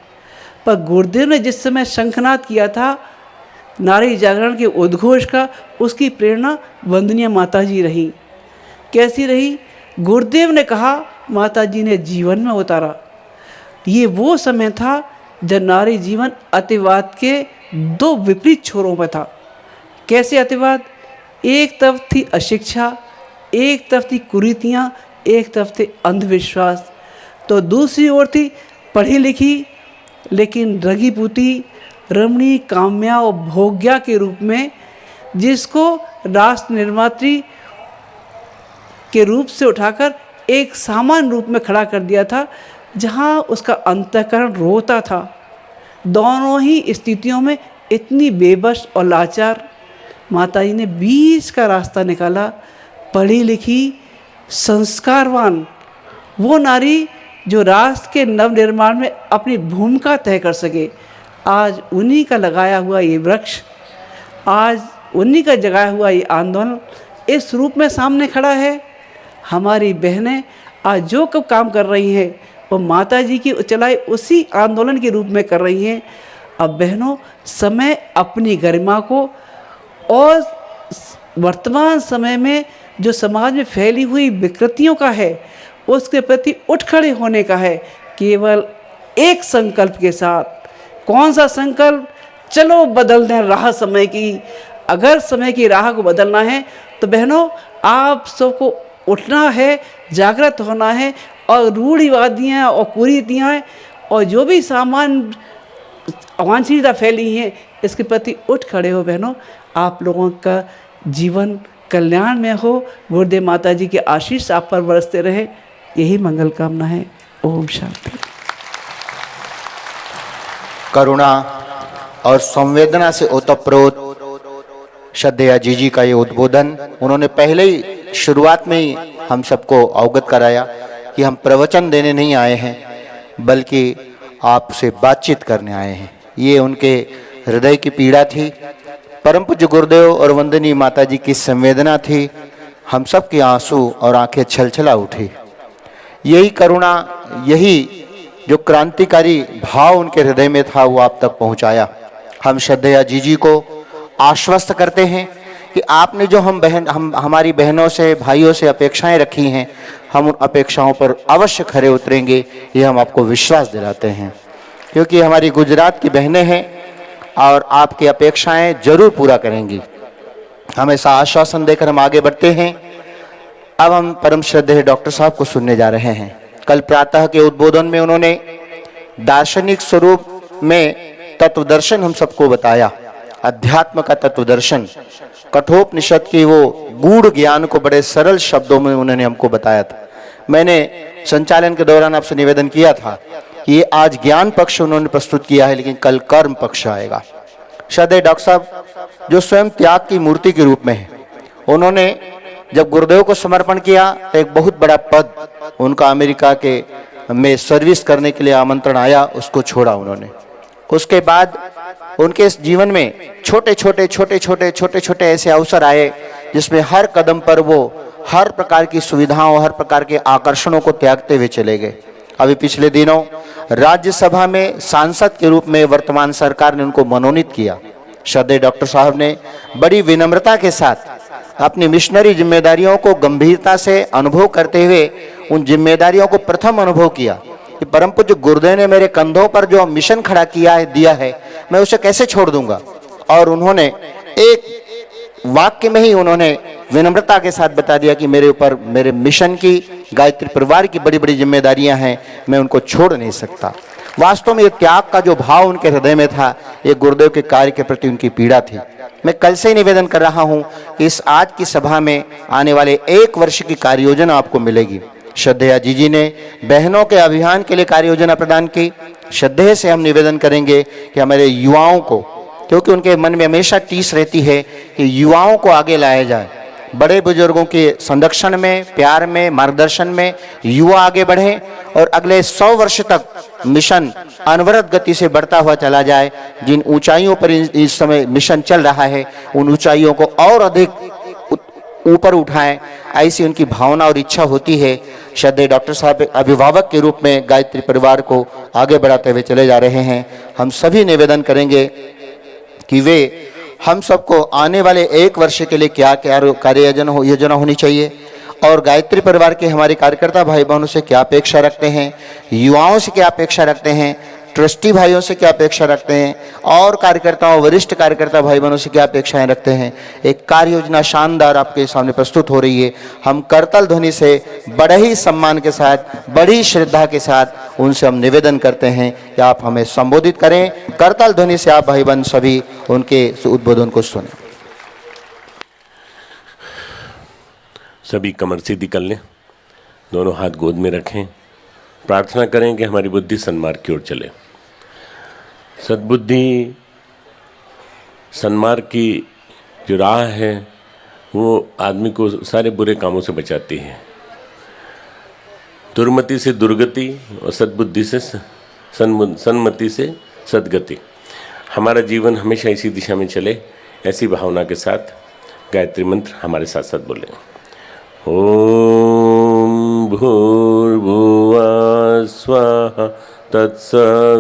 पर गुरुदेव ने जिस समय शंखनाद किया था नारी जागरण के उद्घोष का, उसकी प्रेरणा वंदनीय माता जी रही। कैसी रही, गुरुदेव ने कहा, माता जी ने जीवन में उतारा। ये वो समय था जब नारी जीवन अतिवाद के दो विपरीत छोरों में था। कैसे अतिवाद, एक तरफ थी अशिक्षा, एक तरफ थी कुरीतियाँ, एक तरफ थे अंधविश्वास, तो दूसरी ओर थी पढ़ी लिखी लेकिन रंगी पुती रमणी काम्या और भोग्या के रूप में, जिसको राष्ट्र निर्मात्री के रूप से उठाकर एक सामान्य रूप में खड़ा कर दिया था, जहाँ उसका अंतःकरण रोता था। दोनों ही स्थितियों में इतनी बेबस और लाचार माताजी ने बीच का रास्ता निकाला। पढ़ी लिखी संस्कारवान वो नारी जो राष्ट्र के नवनिर्माण में अपनी भूमिका तय कर सके। आज उन्हीं का लगाया हुआ ये वृक्ष, आज उन्हीं का जगाया हुआ ये आंदोलन इस रूप में सामने खड़ा है। हमारी बहनें आज जो कब काम कर रही हैं वो माता जी की चलाए उसी आंदोलन के रूप में कर रही हैं। अब बहनों, समय अपनी गरिमा को और वर्तमान समय में जो समाज में फैली हुई विकृतियों का है उसके प्रति उठ खड़े होने का है, केवल एक संकल्प के साथ। कौन सा संकल्प, चलो बदल दें राह समय की। अगर समय की राह को बदलना है तो बहनों आप सबको उठना है, जागृत होना है, और रूढ़िवादियाँ और कुरीतियाँ और जो भी सामान अवांछनीयता फैली है इसके प्रति उठ खड़े हो बहनों। आप लोगों का जीवन कल्याण में हो, गुरुदेव माता जी के आशीष आप पर बरसते रहे, यही मंगल कामना है। ओम शांति। करुणा और संवेदना से ओतप्रोत श्रद्धेय जीजी का ये उद्बोधन उन्होंने पहले ही शुरुआत में ही हम सबको अवगत कराया कि हम प्रवचन देने नहीं आए हैं बल्कि आपसे बातचीत करने आए हैं। ये उनके हृदय की पीड़ा थी, परम पूज्य गुरुदेव और वंदनीय माता जी की संवेदना थी। हम सब के आंसू और आंखें छलछला उठी। यही करुणा, यही जो क्रांतिकारी भाव उनके हृदय में था वो आप तक पहुंचाया। हम श्रद्धेय जीजी को आश्वस्त करते हैं कि आपने जो हमारी बहनों से, भाइयों से अपेक्षाएं रखी हैं, हम उन अपेक्षाओं पर अवश्य खरे उतरेंगे, ये हम आपको विश्वास दिलाते हैं। क्योंकि हमारी गुजरात की बहनें हैं और आपकी अपेक्षाएं जरूर पूरा करेंगी। हमेशा आश्वासन देकर हम आगे बढ़ते हैं। अब हम परम श्रद्धेय डॉक्टर साहब को सुनने जा रहे हैं। कल प्रातः के उद्बोधन में उन्होंने दार्शनिक स्वरूप में तत्वदर्शन हम सबको बताया, अध्यात्म का तत्वदर्शन, कठोपनिषद की वो गूढ़ ज्ञान को बड़े सरल शब्दों में उन्होंने हमको बताया था। मैंने संचालन के दौरान आपसे निवेदन किया था कि ये आज ज्ञान पक्ष उन्होंने प्रस्तुत किया है, लेकिन कल कर्म पक्ष आएगा। श्रद्धेय डॉक्टर साहब जो स्वयं त्याग की मूर्ति के रूप में है, उन्होंने जब गुरुदेव को समर्पण किया तो एक बहुत बड़ा पद उनका अमेरिका के में सर्विस करने के लिए आमंत्रण आया, उसको छोड़ा उन्होंने। उसके बाद उनके इस जीवन में छोटे छोटे ऐसे अवसर आए जिसमें हर कदम पर वो हर प्रकार की सुविधाओं, हर प्रकार के आकर्षणों को त्यागते हुए चले गए। अभी पिछले दिनों राज्यसभा में सांसद के रूप में वर्तमान सरकार ने उनको मनोनीत किया। श्रद्धेय डॉक्टर साहब ने बड़ी विनम्रता के साथ अपनी मिशनरी जिम्मेदारियों को गंभीरता से अनुभव करते हुए उन जिम्मेदारियों को प्रथम अनुभव किया कि परम पूज्य गुरुदेव ने मेरे कंधों पर जो मिशन खड़ा किया है, दिया है, मैं उसे कैसे छोड़ दूंगा। और उन्होंने एक वाक्य में ही उन्होंने विनम्रता के साथ बता दिया कि मेरे ऊपर मेरे मिशन की, गायत्री परिवार की बड़ी बड़ी जिम्मेदारियां हैं, मैं उनको छोड़ नहीं सकता। वास्तव में ये त्याग का जो भाव उनके हृदय में था, ये गुरुदेव के कार्य के प्रति उनकी पीड़ा थी। मैं कल से ही निवेदन कर रहा हूं कि इस आज की सभा में आने वाले 1 वर्ष की कार्य योजना आपको मिलेगी। श्रद्धेय जीजी ने बहनों के अभियान के लिए कार्य योजना प्रदान की। श्रद्धेय से हम निवेदन करेंगे कि हमारे युवाओं को, क्योंकि उनके मन में हमेशा टीस रहती है कि युवाओं को आगे लाया जाए, बड़े बुजुर्गों के संरक्षण में, प्यार में, मार्गदर्शन में युवा आगे बढ़े और अगले 100 वर्ष तक मिशन अनवरत गति से बढ़ता हुआ चला जाए। जिन ऊंचाइयों पर इस समय मिशन चल रहा है, उन ऊंचाइयों को और अधिक ऊपर उठाएं, ऐसी उनकी भावना और इच्छा होती है। श्रद्धेय डॉक्टर साहब अभिभावक के रूप में गायत्री परिवार को आगे बढ़ाते हुए चले जा रहे हैं। हम सभी निवेदन करेंगे कि वे हम सबको आने वाले 1 वर्ष के लिए क्या क्या कार्य योजना होनी चाहिए और गायत्री परिवार के हमारे कार्यकर्ता भाई बहनों से क्या अपेक्षा रखते हैं, युवाओं से क्या अपेक्षा रखते हैं, ट्रस्टी भाइयों से क्या अपेक्षा रखते हैं और कार्यकर्ताओं, वरिष्ठ कार्यकर्ता भाई बहनों से क्या अपेक्षाएं रखते हैं। एक कार्य योजना शानदार आपके सामने प्रस्तुत हो रही है। हम करतल ध्वनि से बड़े ही सम्मान के साथ, बड़ी श्रद्धा के साथ उनसे हम निवेदन करते हैं कि आप हमें संबोधित करें। करतल ध्वनि से आप भाई बहन सभी उनके उद्बोधन को सुने। सभी कमर सीधी कर लें, दोनों हाथ गोद में रखें। प्रार्थना करें कि हमारी बुद्धि सन्मार्ग की ओर चले। सद्बुद्धि सन्मार्ग की जो राह है वो आदमी को सारे बुरे कामों से बचाती है। दुर्मति से दुर्गति और सद्बुद्धि से सन्मति से सद्गति। हमारा जीवन हमेशा इसी दिशा में चले, ऐसी भावना के साथ गायत्री मंत्र हमारे साथ साथ बोलें। ओम भूर्भुवः स्वः तत्सवितुर्वरेण्यं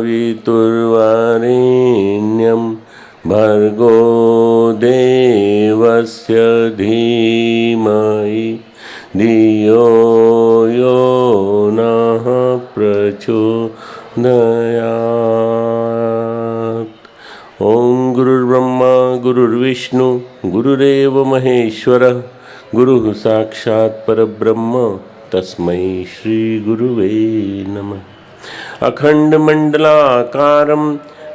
भर्गो देवस्य धीमहि धियो यो नः प्रचोदयात्। ओम गुरुर्विष्णु गुरुरेव महेश्वरः गुरुः साक्षात् परब्रह्म तस्मै श्री गुरुवे नमः। अखण्डमण्डलाकारं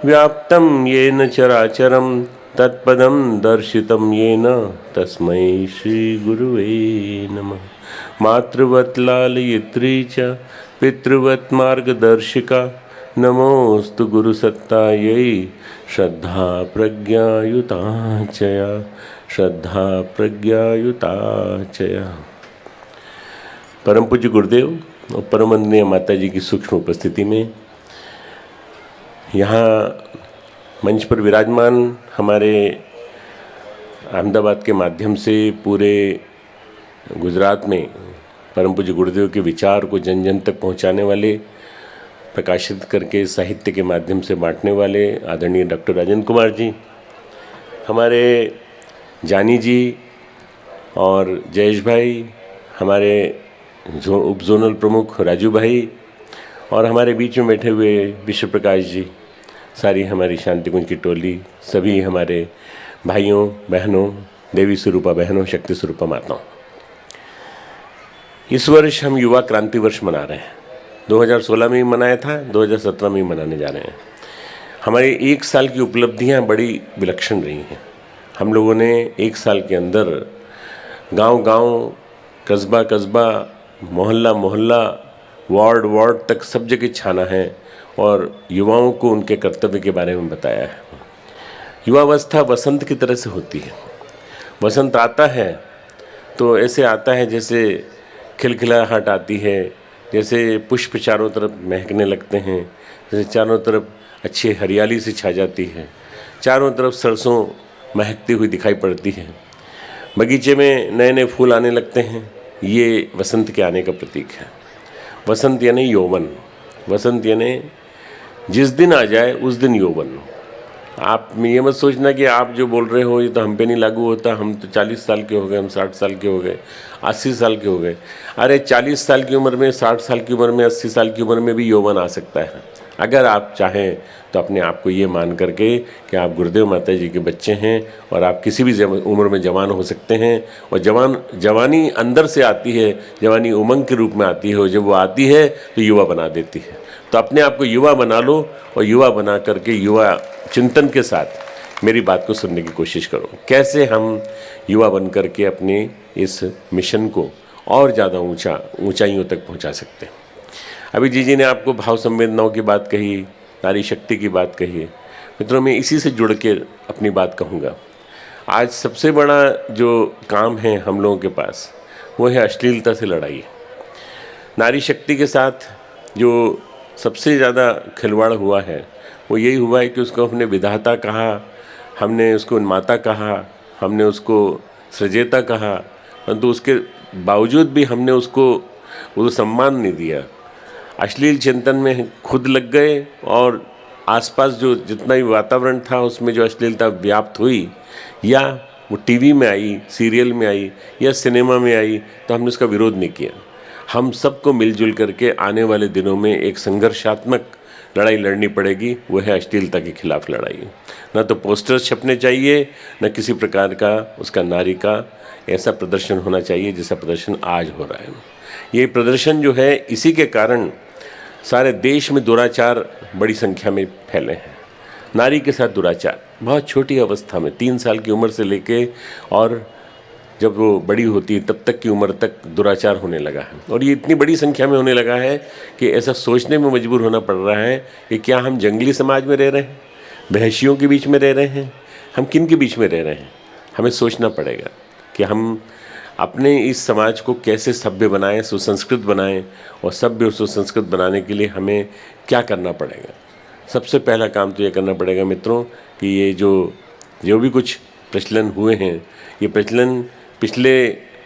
व्याप्तं येन चराचरं तत्पदं दर्शितं येन तस्मै श्री गुरुवे नमः। मातृवत् लालयित्री च पितृवत् मार्गदर्शिका नमोस्तु गुरुसत्तायै श्रद्धा प्रज्ञायुता चया श्रद्धा प्रज्ञायुता चया। परम पूज्य गुरुदेव और परम वंदनीय माता जी की सूक्ष्म उपस्थिति में यहाँ मंच पर विराजमान हमारे अहमदाबाद के माध्यम से पूरे गुजरात में परम पूज्य गुरुदेव के विचार को जन जन तक पहुँचाने वाले, प्रकाशित करके साहित्य के माध्यम से बांटने वाले आदरणीय डॉक्टर राजेंद्र कुमार जी, हमारे जानी जी और जयेश भाई, हमारे उप जोनल प्रमुख राजू भाई और हमारे बीच में बैठे हुए विश्व प्रकाश जी, सारी हमारी शांति कुंज की टोली, सभी हमारे भाइयों बहनों, देवी स्वरूपा बहनों, शक्ति स्वरूपा माताओं। इस वर्ष हम युवा क्रांति वर्ष मना रहे हैं। 2016 में ही मनाया था, 2017 में ही मनाने जा रहे हैं। हमारी एक साल की उपलब्धियां बड़ी विलक्षण रही हैं। हम लोगों ने एक साल के अंदर गांव-गांव, कस्बा-कस्बा, मोहल्ला-मोहल्ला, वार्ड तक सब जगह छाना है और युवाओं को उनके कर्तव्य के बारे में बताया है। युवावस्था वसंत की तरह से होती है। वसंत आता है तो ऐसे आता है जैसे खिलखिलाहट आती है, जैसे पुष्प चारों तरफ महकने लगते हैं, जैसे चारों तरफ अच्छी हरियाली से छा जाती है, चारों तरफ सरसों महकती हुई दिखाई पड़ती है, बगीचे में नए नए फूल आने लगते हैं। ये वसंत के आने का प्रतीक है। वसंत यानी यौवन, वसंत यानी जिस दिन आ जाए उस दिन यौवन। आप ये मत सोचना कि आप जो बोल रहे हो ये तो हम पे नहीं लागू होता, हम तो 40 साल के हो गए, हम 60 साल के हो गए, 80 साल के हो गए। अरे 40 साल की उम्र में, 60 साल की उम्र में, 80 साल की उम्र में भी यौवन आ सकता है, अगर आप चाहें तो। अपने आप को ये मान करके कि आप गुरुदेव माता जी के बच्चे हैं और आप किसी भी उम्र में जवान हो सकते हैं। और जवानी अंदर से आती है, जवानी उमंग के रूप में आती है, और जब वो आती है तो युवा बना देती है। तो अपने आप को युवा बना लो और युवा बना करके युवा चिंतन के साथ मेरी बात को सुनने की कोशिश करो। कैसे हम युवा बन करके अपने इस मिशन को और ज़्यादा ऊंचाइयों तक पहुंचा सकते हैं। अभी जी ने आपको भाव संवेदनाओं की बात कही, नारी शक्ति की बात कही। मित्रों, मैं इसी से जुड़ के अपनी बात कहूँगा। आज सबसे बड़ा जो काम है हम लोगों के पास वो है अश्लीलता से लड़ाई। नारी शक्ति के साथ जो सबसे ज़्यादा खिलवाड़ हुआ है वो यही हुआ है कि उसको हमने विधाता कहा, हमने उसको माता कहा, हमने उसको सृजेता कहा, परंतु उसके बावजूद भी हमने उसको वो सम्मान नहीं दिया। अश्लील चिंतन में खुद लग गए और आसपास जो जितना भी वातावरण था उसमें जो अश्लीलता व्याप्त हुई, या वो टीवी में आई, सीरियल में आई या सिनेमा में आई, तो हमने उसका विरोध नहीं किया। हम सबको मिलजुल करके आने वाले दिनों में एक संघर्षात्मक लड़ाई लड़नी पड़ेगी, वो है अश्लीलता के खिलाफ लड़ाई। ना तो पोस्टर्स छपने चाहिए, न किसी प्रकार का उसका नारी का ऐसा प्रदर्शन होना चाहिए जैसा प्रदर्शन आज हो रहा है। ये प्रदर्शन जो है, इसी के कारण सारे देश में दुराचार बड़ी संख्या में फैले हैं। नारी के साथ दुराचार बहुत छोटी अवस्था में, 3 साल की उम्र से लेके और जब वो बड़ी होती है तब तक की उम्र तक दुराचार होने लगा है। और ये इतनी बड़ी संख्या में होने लगा है कि ऐसा सोचने में मजबूर होना पड़ रहा है कि क्या हम जंगली समाज में रह रहे हैं, वहशियों के बीच में रह रहे हैं, हम किन के बीच में रह रहे हैं। हमें सोचना पड़ेगा कि हम अपने इस समाज को कैसे सभ्य बनाएं, सुसंस्कृत बनाएं, और सभ्य और सुसंस्कृत बनाने के लिए हमें क्या करना पड़ेगा। सबसे पहला काम तो ये करना पड़ेगा मित्रों कि ये जो भी कुछ प्रचलन हुए हैं, ये प्रचलन पिछले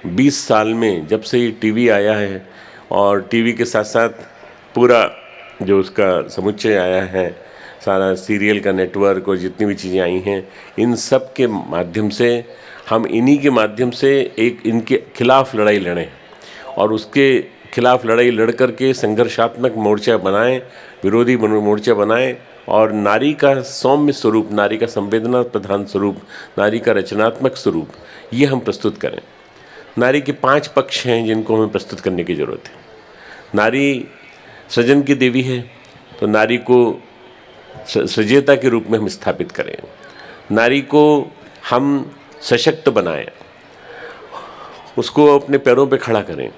20 साल में जब से ये टीवी आया है और टीवी के साथ साथ पूरा जो उसका समुच्चय आया है, सारा सीरियल का नेटवर्क और जितनी भी चीज़ें आई हैं, इन सब के माध्यम से हम इन्हीं के माध्यम से एक इनके खिलाफ लड़ाई लड़ें और उसके खिलाफ लड़ाई लड़ कर के संघर्षात्मक मोर्चा बनाएं, विरोधी मोर्चा बनाएं और नारी का सौम्य स्वरूप, नारी का संवेदना प्रधान स्वरूप, नारी का रचनात्मक स्वरूप, ये हम प्रस्तुत करें। नारी के 5 पक्ष हैं जिनको हमें प्रस्तुत करने की ज़रूरत है। नारी सृजन की देवी है, तो नारी को सृजयता के रूप में हम स्थापित करें। नारी को हम सशक्त बनाएं, उसको अपने पैरों पे खड़ा करें।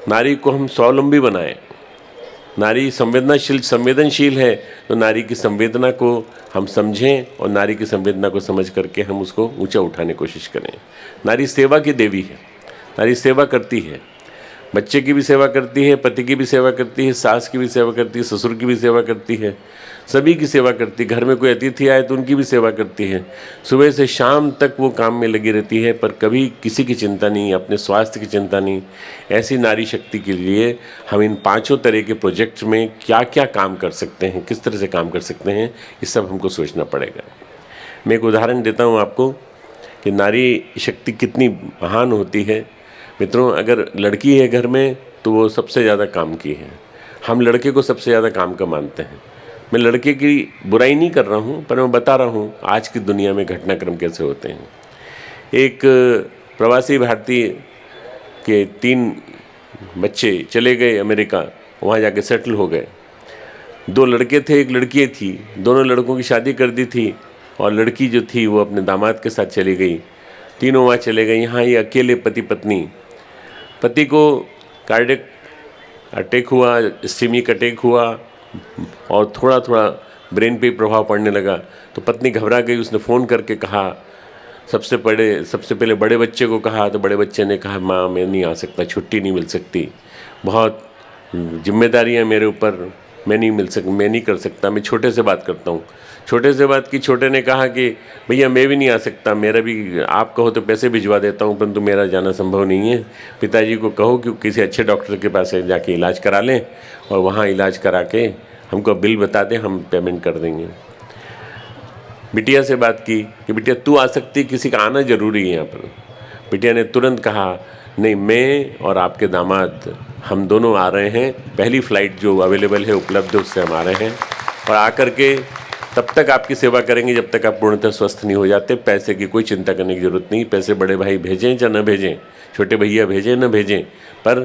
नारी को हम स्वावलंबी बनाएं। नारी संवेदनशील है, तो नारी की संवेदना को हम समझें और नारी की संवेदना को समझ करके हम उसको ऊंचा उठाने की कोशिश करें। नारी सेवा की देवी है, नारी सेवा करती है, बच्चे की भी सेवा करती है, पति की भी सेवा करती है, सास की भी सेवा करती है, ससुर की भी सेवा करती है, सभी की सेवा करती है। घर में कोई अतिथि आए तो उनकी भी सेवा करती है। सुबह से शाम तक वो काम में लगी रहती है, पर कभी किसी की चिंता नहीं, अपने स्वास्थ्य की चिंता नहीं। ऐसी नारी शक्ति के लिए हम इन 5 तरह के प्रोजेक्ट में क्या क्या काम कर सकते हैं, किस तरह से काम कर सकते हैं, ये सब हमको सोचना पड़ेगा। मैं एक उदाहरण देता हूँ आपको कि नारी शक्ति कितनी महान होती है। मित्रों, अगर लड़की है घर में तो वो सबसे ज़्यादा काम की है। हम लड़के को सबसे ज़्यादा काम का मानते हैं। मैं लड़के की बुराई नहीं कर रहा हूँ, पर मैं बता रहा हूँ आज की दुनिया में घटनाक्रम कैसे होते हैं। एक प्रवासी भारतीय के 3 बच्चे चले गए अमेरिका, वहाँ जाके सेटल हो गए। 2 लड़के थे, 1 लड़की थी। दोनों लड़कों की शादी कर दी थी और लड़की जो थी वो अपने दामाद के साथ चली गई। तीनों वहाँ चले गए। यहाँ ये अकेले पति पत्नी। पति को कार्डियक अटैक हुआ, इस्केमिक अटैक हुआ और थोड़ा थोड़ा ब्रेन पे प्रभाव पड़ने लगा। तो पत्नी घबरा गई। उसने फ़ोन करके कहा, सबसे पहले बड़े बच्चे को कहा। तो बड़े बच्चे ने कहा, माँ मैं नहीं आ सकता, छुट्टी नहीं मिल सकती, बहुत जिम्मेदारियाँ मेरे ऊपर, मैं नहीं कर सकता, मैं छोटे से बात करता हूँ। छोटे से बात की। छोटे ने कहा कि भैया मैं भी नहीं आ सकता, मेरा भी आप कहो तो पैसे भिजवा देता हूँ, परंतु मेरा जाना संभव नहीं है। पिताजी को कहो कि किसी अच्छे डॉक्टर के पास जाके इलाज करा लें और वहाँ इलाज करा के हमको बिल बता दें, हम पेमेंट कर देंगे। बिटिया से बात की कि बिटिया तू आ सकती, किसी का आना ज़रूरी है यहाँ पर। बिटिया ने तुरंत कहा, नहीं मैं और आपके दामाद हम दोनों आ रहे हैं, पहली फ़्लाइट जो अवेलेबल है उपलब्ध है उससे हम आ रहे हैं और आकर के तब तक आपकी सेवा करेंगे जब तक आप पूर्णतः स्वस्थ नहीं हो जाते। पैसे की कोई चिंता करने की ज़रूरत नहीं। पैसे बड़े भाई भेजें या न भेजें, छोटे भैया भेजें न भेजें, पर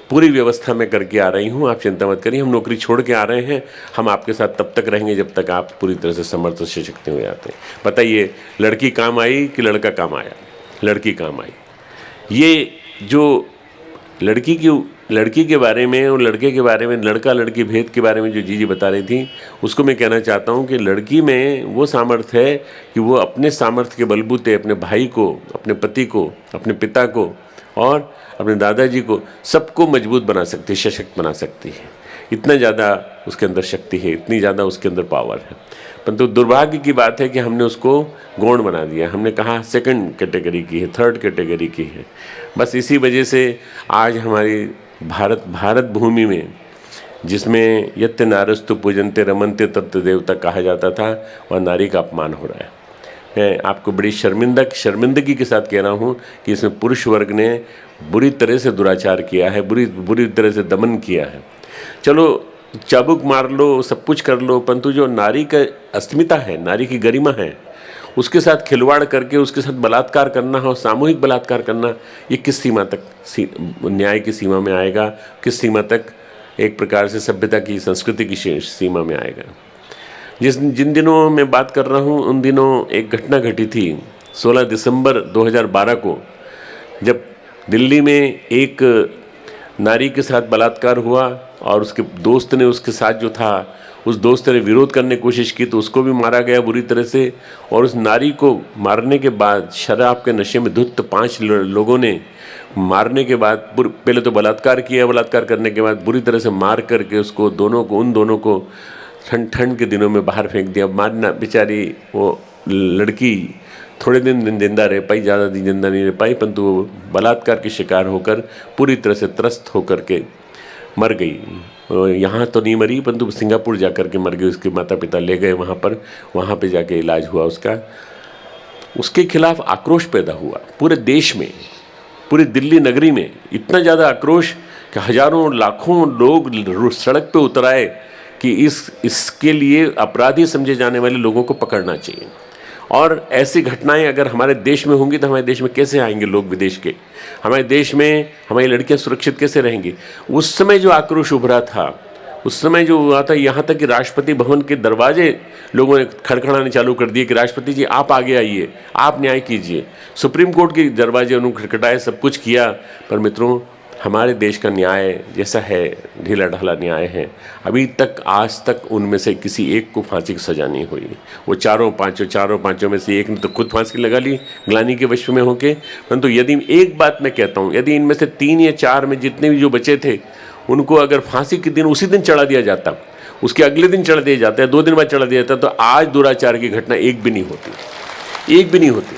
पूरी व्यवस्था मैं करके आ रही हूँ, आप चिंता मत करिए। हम नौकरी छोड़ के आ रहे हैं, हम आपके साथ तब तक रहेंगे जब तक आप पूरी तरह से समर्थ सशक्त हो जाते हैं। बताइए, लड़की काम आई कि लड़का काम आया? लड़की काम आई। ये जो लड़की के बारे में और लड़के के बारे में, लड़का लड़की भेद के बारे में जो जीजी बता रही थी, उसको मैं कहना चाहता हूँ कि लड़की में वो सामर्थ्य है कि वो अपने सामर्थ्य के बलबूते अपने भाई को, अपने पति को, अपने पिता को और अपने दादाजी को, सबको मजबूत बना सकती है, सशक्त बना सकती है। इतना ज़्यादा उसके अंदर शक्ति है, इतनी ज़्यादा उसके अंदर पावर है। परंतु दुर्भाग्य की बात है कि हमने उसको गौण बना दिया। हमने कहा 2nd कैटेगरी की है, 3rd कैटेगरी की है। बस इसी वजह से आज हमारी भारत भूमि में, जिसमें यत्ते नारस्तु पूजन्ते रमन्ते तत्व देवता कहा जाता था, वह नारी का अपमान हो रहा है। मैं आपको बड़ी शर्मिंदगी के साथ कह रहा हूँ कि इसमें पुरुष वर्ग ने बुरी तरह से दुराचार किया है, बुरी तरह से दमन किया है। चलो चाबुक मार लो, सब कुछ कर लो, परंतु जो नारी का अस्मिता है, नारी की गरिमा है, उसके साथ खिलवाड़ करके उसके साथ बलात्कार करना हो, सामूहिक बलात्कार करना, ये किस सीमा तक न्याय की सीमा में आएगा? किस सीमा तक एक प्रकार से सभ्यता की, संस्कृति की सीमा में आएगा? जिन दिनों मैं बात कर रहा हूँ उन दिनों एक घटना घटी थी 16 दिसंबर 2012 को, जब दिल्ली में एक नारी के साथ बलात्कार हुआ और उसके दोस्त ने, उसके साथ जो था, उस दोस्त ने विरोध करने की कोशिश की तो उसको भी मारा गया बुरी तरह से। और उस नारी को मारने के बाद, शराब के नशे में धुत 5 लोगों ने मारने के बाद, पहले तो बलात्कार किया, बलात्कार करने के बाद बुरी तरह से मार करके उसको उन दोनों को ठंड के दिनों में बाहर फेंक दिया। मारना, बेचारी वो लड़की थोड़े दिन जिंदा रह पाई, ज़्यादा दिन जिंदा नहीं रह पाई, परंतु वो बलात्कार के शिकार होकर पूरी तरह से त्रस्त होकर के मर गई। यहाँ तो नहीं मरी, परंतु सिंगापुर जा कर के मर गई। उसके माता पिता ले गए वहाँ पे जाके इलाज हुआ उसका। उसके खिलाफ आक्रोश पैदा हुआ पूरे देश में, पूरी दिल्ली नगरी में। इतना ज़्यादा आक्रोश कि हजारों लाखों लोग सड़क पे उतर आए कि इसके लिए अपराधी समझे जाने वाले लोगों को पकड़ना चाहिए। और ऐसी घटनाएं अगर हमारे देश में होंगी तो हमारे देश में कैसे आएंगे लोग विदेश के, हमारे देश में हमारी लड़कियां सुरक्षित कैसे रहेंगी। उस समय जो आक्रोश उभरा था, उस समय जो हुआ था, यहाँ तक कि राष्ट्रपति भवन के दरवाजे लोगों ने खड़खड़ाने चालू कर दिए कि राष्ट्रपति जी आप आगे आइए, आप न्याय कीजिए। सुप्रीम कोर्ट के दरवाजे उन्होंने खटखटाए, सब कुछ किया, पर मित्रों हमारे देश का न्याय जैसा है, ढीला ढाला न्याय है। अभी तक आज तक उनमें से किसी एक को फांसी की सज़ा नहीं हुई। वो चारों पांचों में से एक ने तो खुद फांसी लगा ली ग्लानि के वश में होके। परंतु यदि एक बात मैं कहता हूँ, यदि इनमें से 3 या 4 में जितने भी जो बचे थे उनको अगर फांसी के दिन उसी दिन चढ़ा दिया जाता, उसके अगले दिन चढ़ा दिया जाता है, 2 दिन बाद चढ़ा दिया जाता, तो आज दुराचार की घटना एक भी नहीं होती।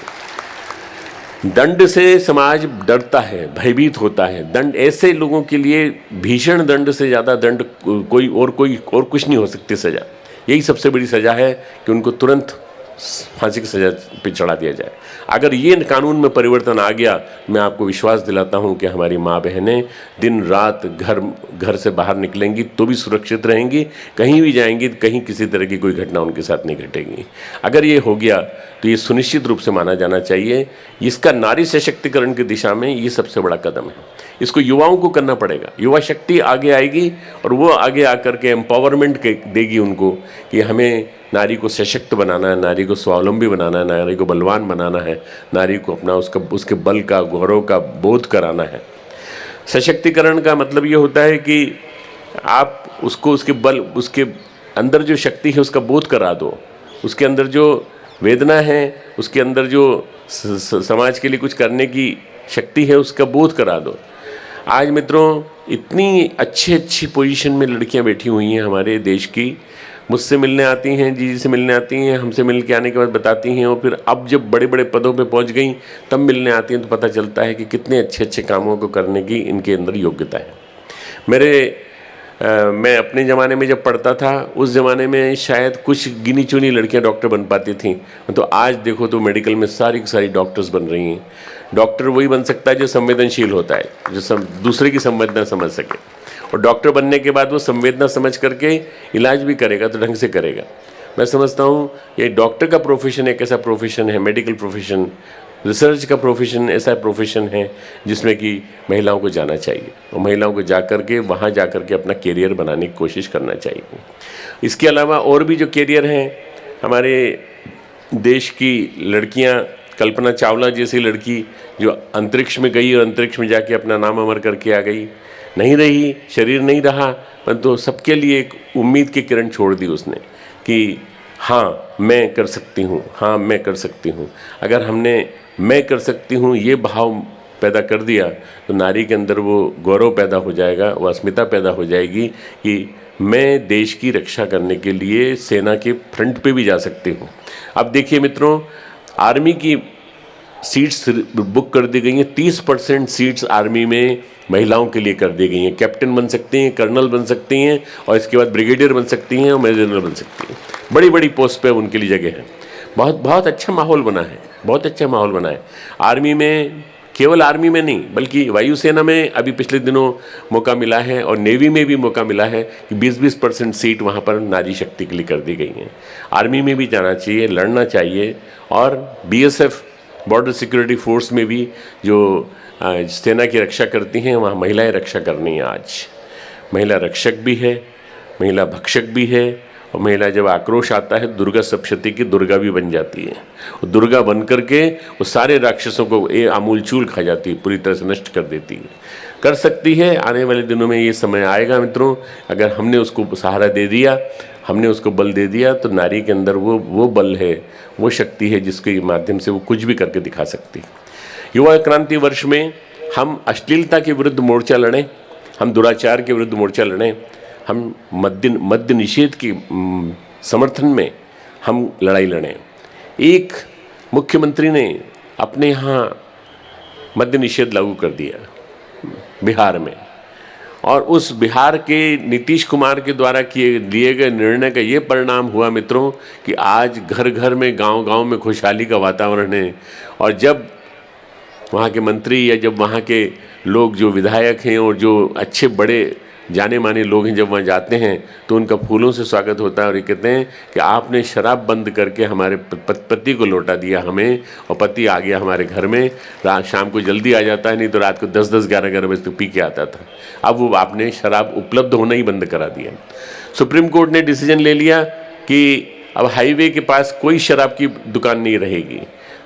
दंड से समाज डरता है, भयभीत होता है। दंड ऐसे लोगों के लिए भीषण दंड से ज़्यादा दंड कोई कुछ नहीं हो सकती सज़ा। यही सबसे बड़ी सज़ा है कि उनको तुरंत फांसी की सज़ा पे चढ़ा दिया जाए। अगर ये कानून में परिवर्तन आ गया, मैं आपको विश्वास दिलाता हूँ कि हमारी माँ बहनें दिन रात घर से बाहर निकलेंगी तो भी सुरक्षित रहेंगी, कहीं भी जाएंगी कहीं किसी तरह की कोई घटना उनके साथ नहीं घटेगी। अगर ये हो गया तो ये सुनिश्चित रूप से माना जाना चाहिए, इसका नारी सशक्तिकरण की दिशा में ये सबसे बड़ा कदम है। इसको युवाओं को करना पड़ेगा, युवा शक्ति आगे आएगी और वो आगे आकर के एम्पावरमेंट देगी उनको कि हमें नारी को सशक्त बनाना है, नारी को स्वावलंबी बनाना है, नारी को बलवान बनाना है, नारी को अपना उसके बल का, गौरव का बोध कराना है। सशक्तिकरण का मतलब ये होता है कि आप उसको उसके अंदर जो शक्ति है उसका बोध करा दो, उसके अंदर जो वेदना है, उसके अंदर जो समाज के लिए कुछ करने की शक्ति है उसका बोध करा दो। आज मित्रों इतनी अच्छी पोजीशन में लड़कियां बैठी हुई हैं हमारे देश की, मुझसे मिलने आती हैं, जी से मिलने आती हैं, हमसे मिल के आने के बाद बताती हैं, और फिर अब जब बड़े बड़े पदों पे पहुंच गई तब मिलने आती हैं तो पता चलता है कि कितने अच्छे कामों को करने की इनके अंदर योग्यता है। मैं अपने ज़माने में जब पढ़ता था उस ज़माने में शायद कुछ गिनी चुनी लड़कियां डॉक्टर बन पाती थीं, तो आज देखो तो मेडिकल में सारी की सारी डॉक्टर्स बन रही हैं। डॉक्टर वही बन सकता है जो संवेदनशील होता है, जो दूसरे की संवेदना समझ सके, और डॉक्टर बनने के बाद वो संवेदना समझ करके इलाज भी करेगा तो ढंग से करेगा। मैं समझता हूँ ये डॉक्टर का प्रोफेशन एक ऐसा प्रोफेशन है, मेडिकल प्रोफेशन, रिसर्च का प्रोफेशन ऐसा प्रोफेशन है जिसमें कि महिलाओं को जाना चाहिए और महिलाओं को वहाँ जा कर के अपना कैरियर बनाने की कोशिश करना चाहिए। इसके अलावा और भी जो कैरियर हैं, हमारे देश की लड़कियाँ, कल्पना चावला जैसी लड़की जो अंतरिक्ष में गई और अंतरिक्ष में जाके अपना नाम अमर करके आ गई, नहीं रही, शरीर नहीं रहा, परंतु सबके लिए एक उम्मीद की किरण छोड़ दी उसने कि हाँ मैं कर सकती हूँ, हाँ मैं कर सकती हूँ। अगर हमने मैं कर सकती हूँ ये भाव पैदा कर दिया तो नारी के अंदर वो गौरव पैदा हो जाएगा, वो अस्मिता पैदा हो जाएगी कि मैं देश की रक्षा करने के लिए सेना के फ्रंट पे भी जा सकती हूँ। अब देखिए मित्रों, आर्मी की सीट्स बुक कर दी गई हैं, 30% सीट्स आर्मी में महिलाओं के लिए कर दी गई हैं। कैप्टन बन सकती हैं, कर्नल बन सकती हैं, और इसके बाद ब्रिगेडियर बन सकती हैं और मेजर जनरल बन सकती हैं। बड़ी बड़ी पोस्ट पे उनके लिए जगह है। बहुत अच्छा माहौल बना है, बहुत अच्छा माहौल बना है आर्मी में। केवल आर्मी में नहीं बल्कि वायुसेना में अभी पिछले दिनों मौका मिला है, और नेवी में भी मौका मिला है कि 20% सीट वहाँ पर नारी शक्ति के लिए कर दी गई हैं। आर्मी में भी जाना चाहिए, लड़ना चाहिए, और BSF बॉर्डर सिक्योरिटी फोर्स में भी जो सेना की रक्षा करती हैं वहाँ महिलाएं रक्षा करनी है। आज महिला रक्षक भी है, महिला भक्षक भी है, और महिला जब आक्रोश आता है दुर्गा सप्तशती की दुर्गा भी बन जाती है। और दुर्गा बन करके वो सारे राक्षसों को आमूलचूल खा जाती है, पूरी तरह से नष्ट कर देती है। कर सकती है, आने वाले दिनों में ये समय आएगा मित्रों, अगर हमने उसको सहारा दे दिया, हमने उसको बल दे दिया, तो नारी के अंदर वो बल है, वो शक्ति है जिसके माध्यम से वो कुछ भी करके दिखा सकती है। युवा क्रांति वर्ष में हम अश्लीलता के विरुद्ध मोर्चा लड़ें, हम दुराचार के विरुद्ध मोर्चा लड़ें, हम मद्य निषेध के समर्थन में हम लड़ाई लड़ें। एक मुख्यमंत्री ने अपने यहाँ मद्य निषेध लागू कर दिया बिहार में, और उस बिहार के नीतीश कुमार के द्वारा लिए गए निर्णय का ये परिणाम हुआ मित्रों कि आज घर घर में, गांव गांव में खुशहाली का वातावरण है। और जब वहाँ के मंत्री या जब वहाँ के लोग जो विधायक हैं और जो अच्छे बड़े जाने माने लोग हैं, जब वहाँ जाते हैं तो उनका फूलों से स्वागत होता है और ये कहते हैं कि आपने शराब बंद करके हमारे पति को लौटा दिया हमें, और पति आ गया हमारे घर में, रात शाम को जल्दी आ जाता है, नहीं तो रात को 10-10, 11-11 बजे तक पी के आता था। अब वो आपने शराब उपलब्ध होना ही बंद करा दिया। सुप्रीम कोर्ट ने डिसीजन ले लिया कि अब हाईवे के पास कोई शराब की दुकान नहीं रहेगी।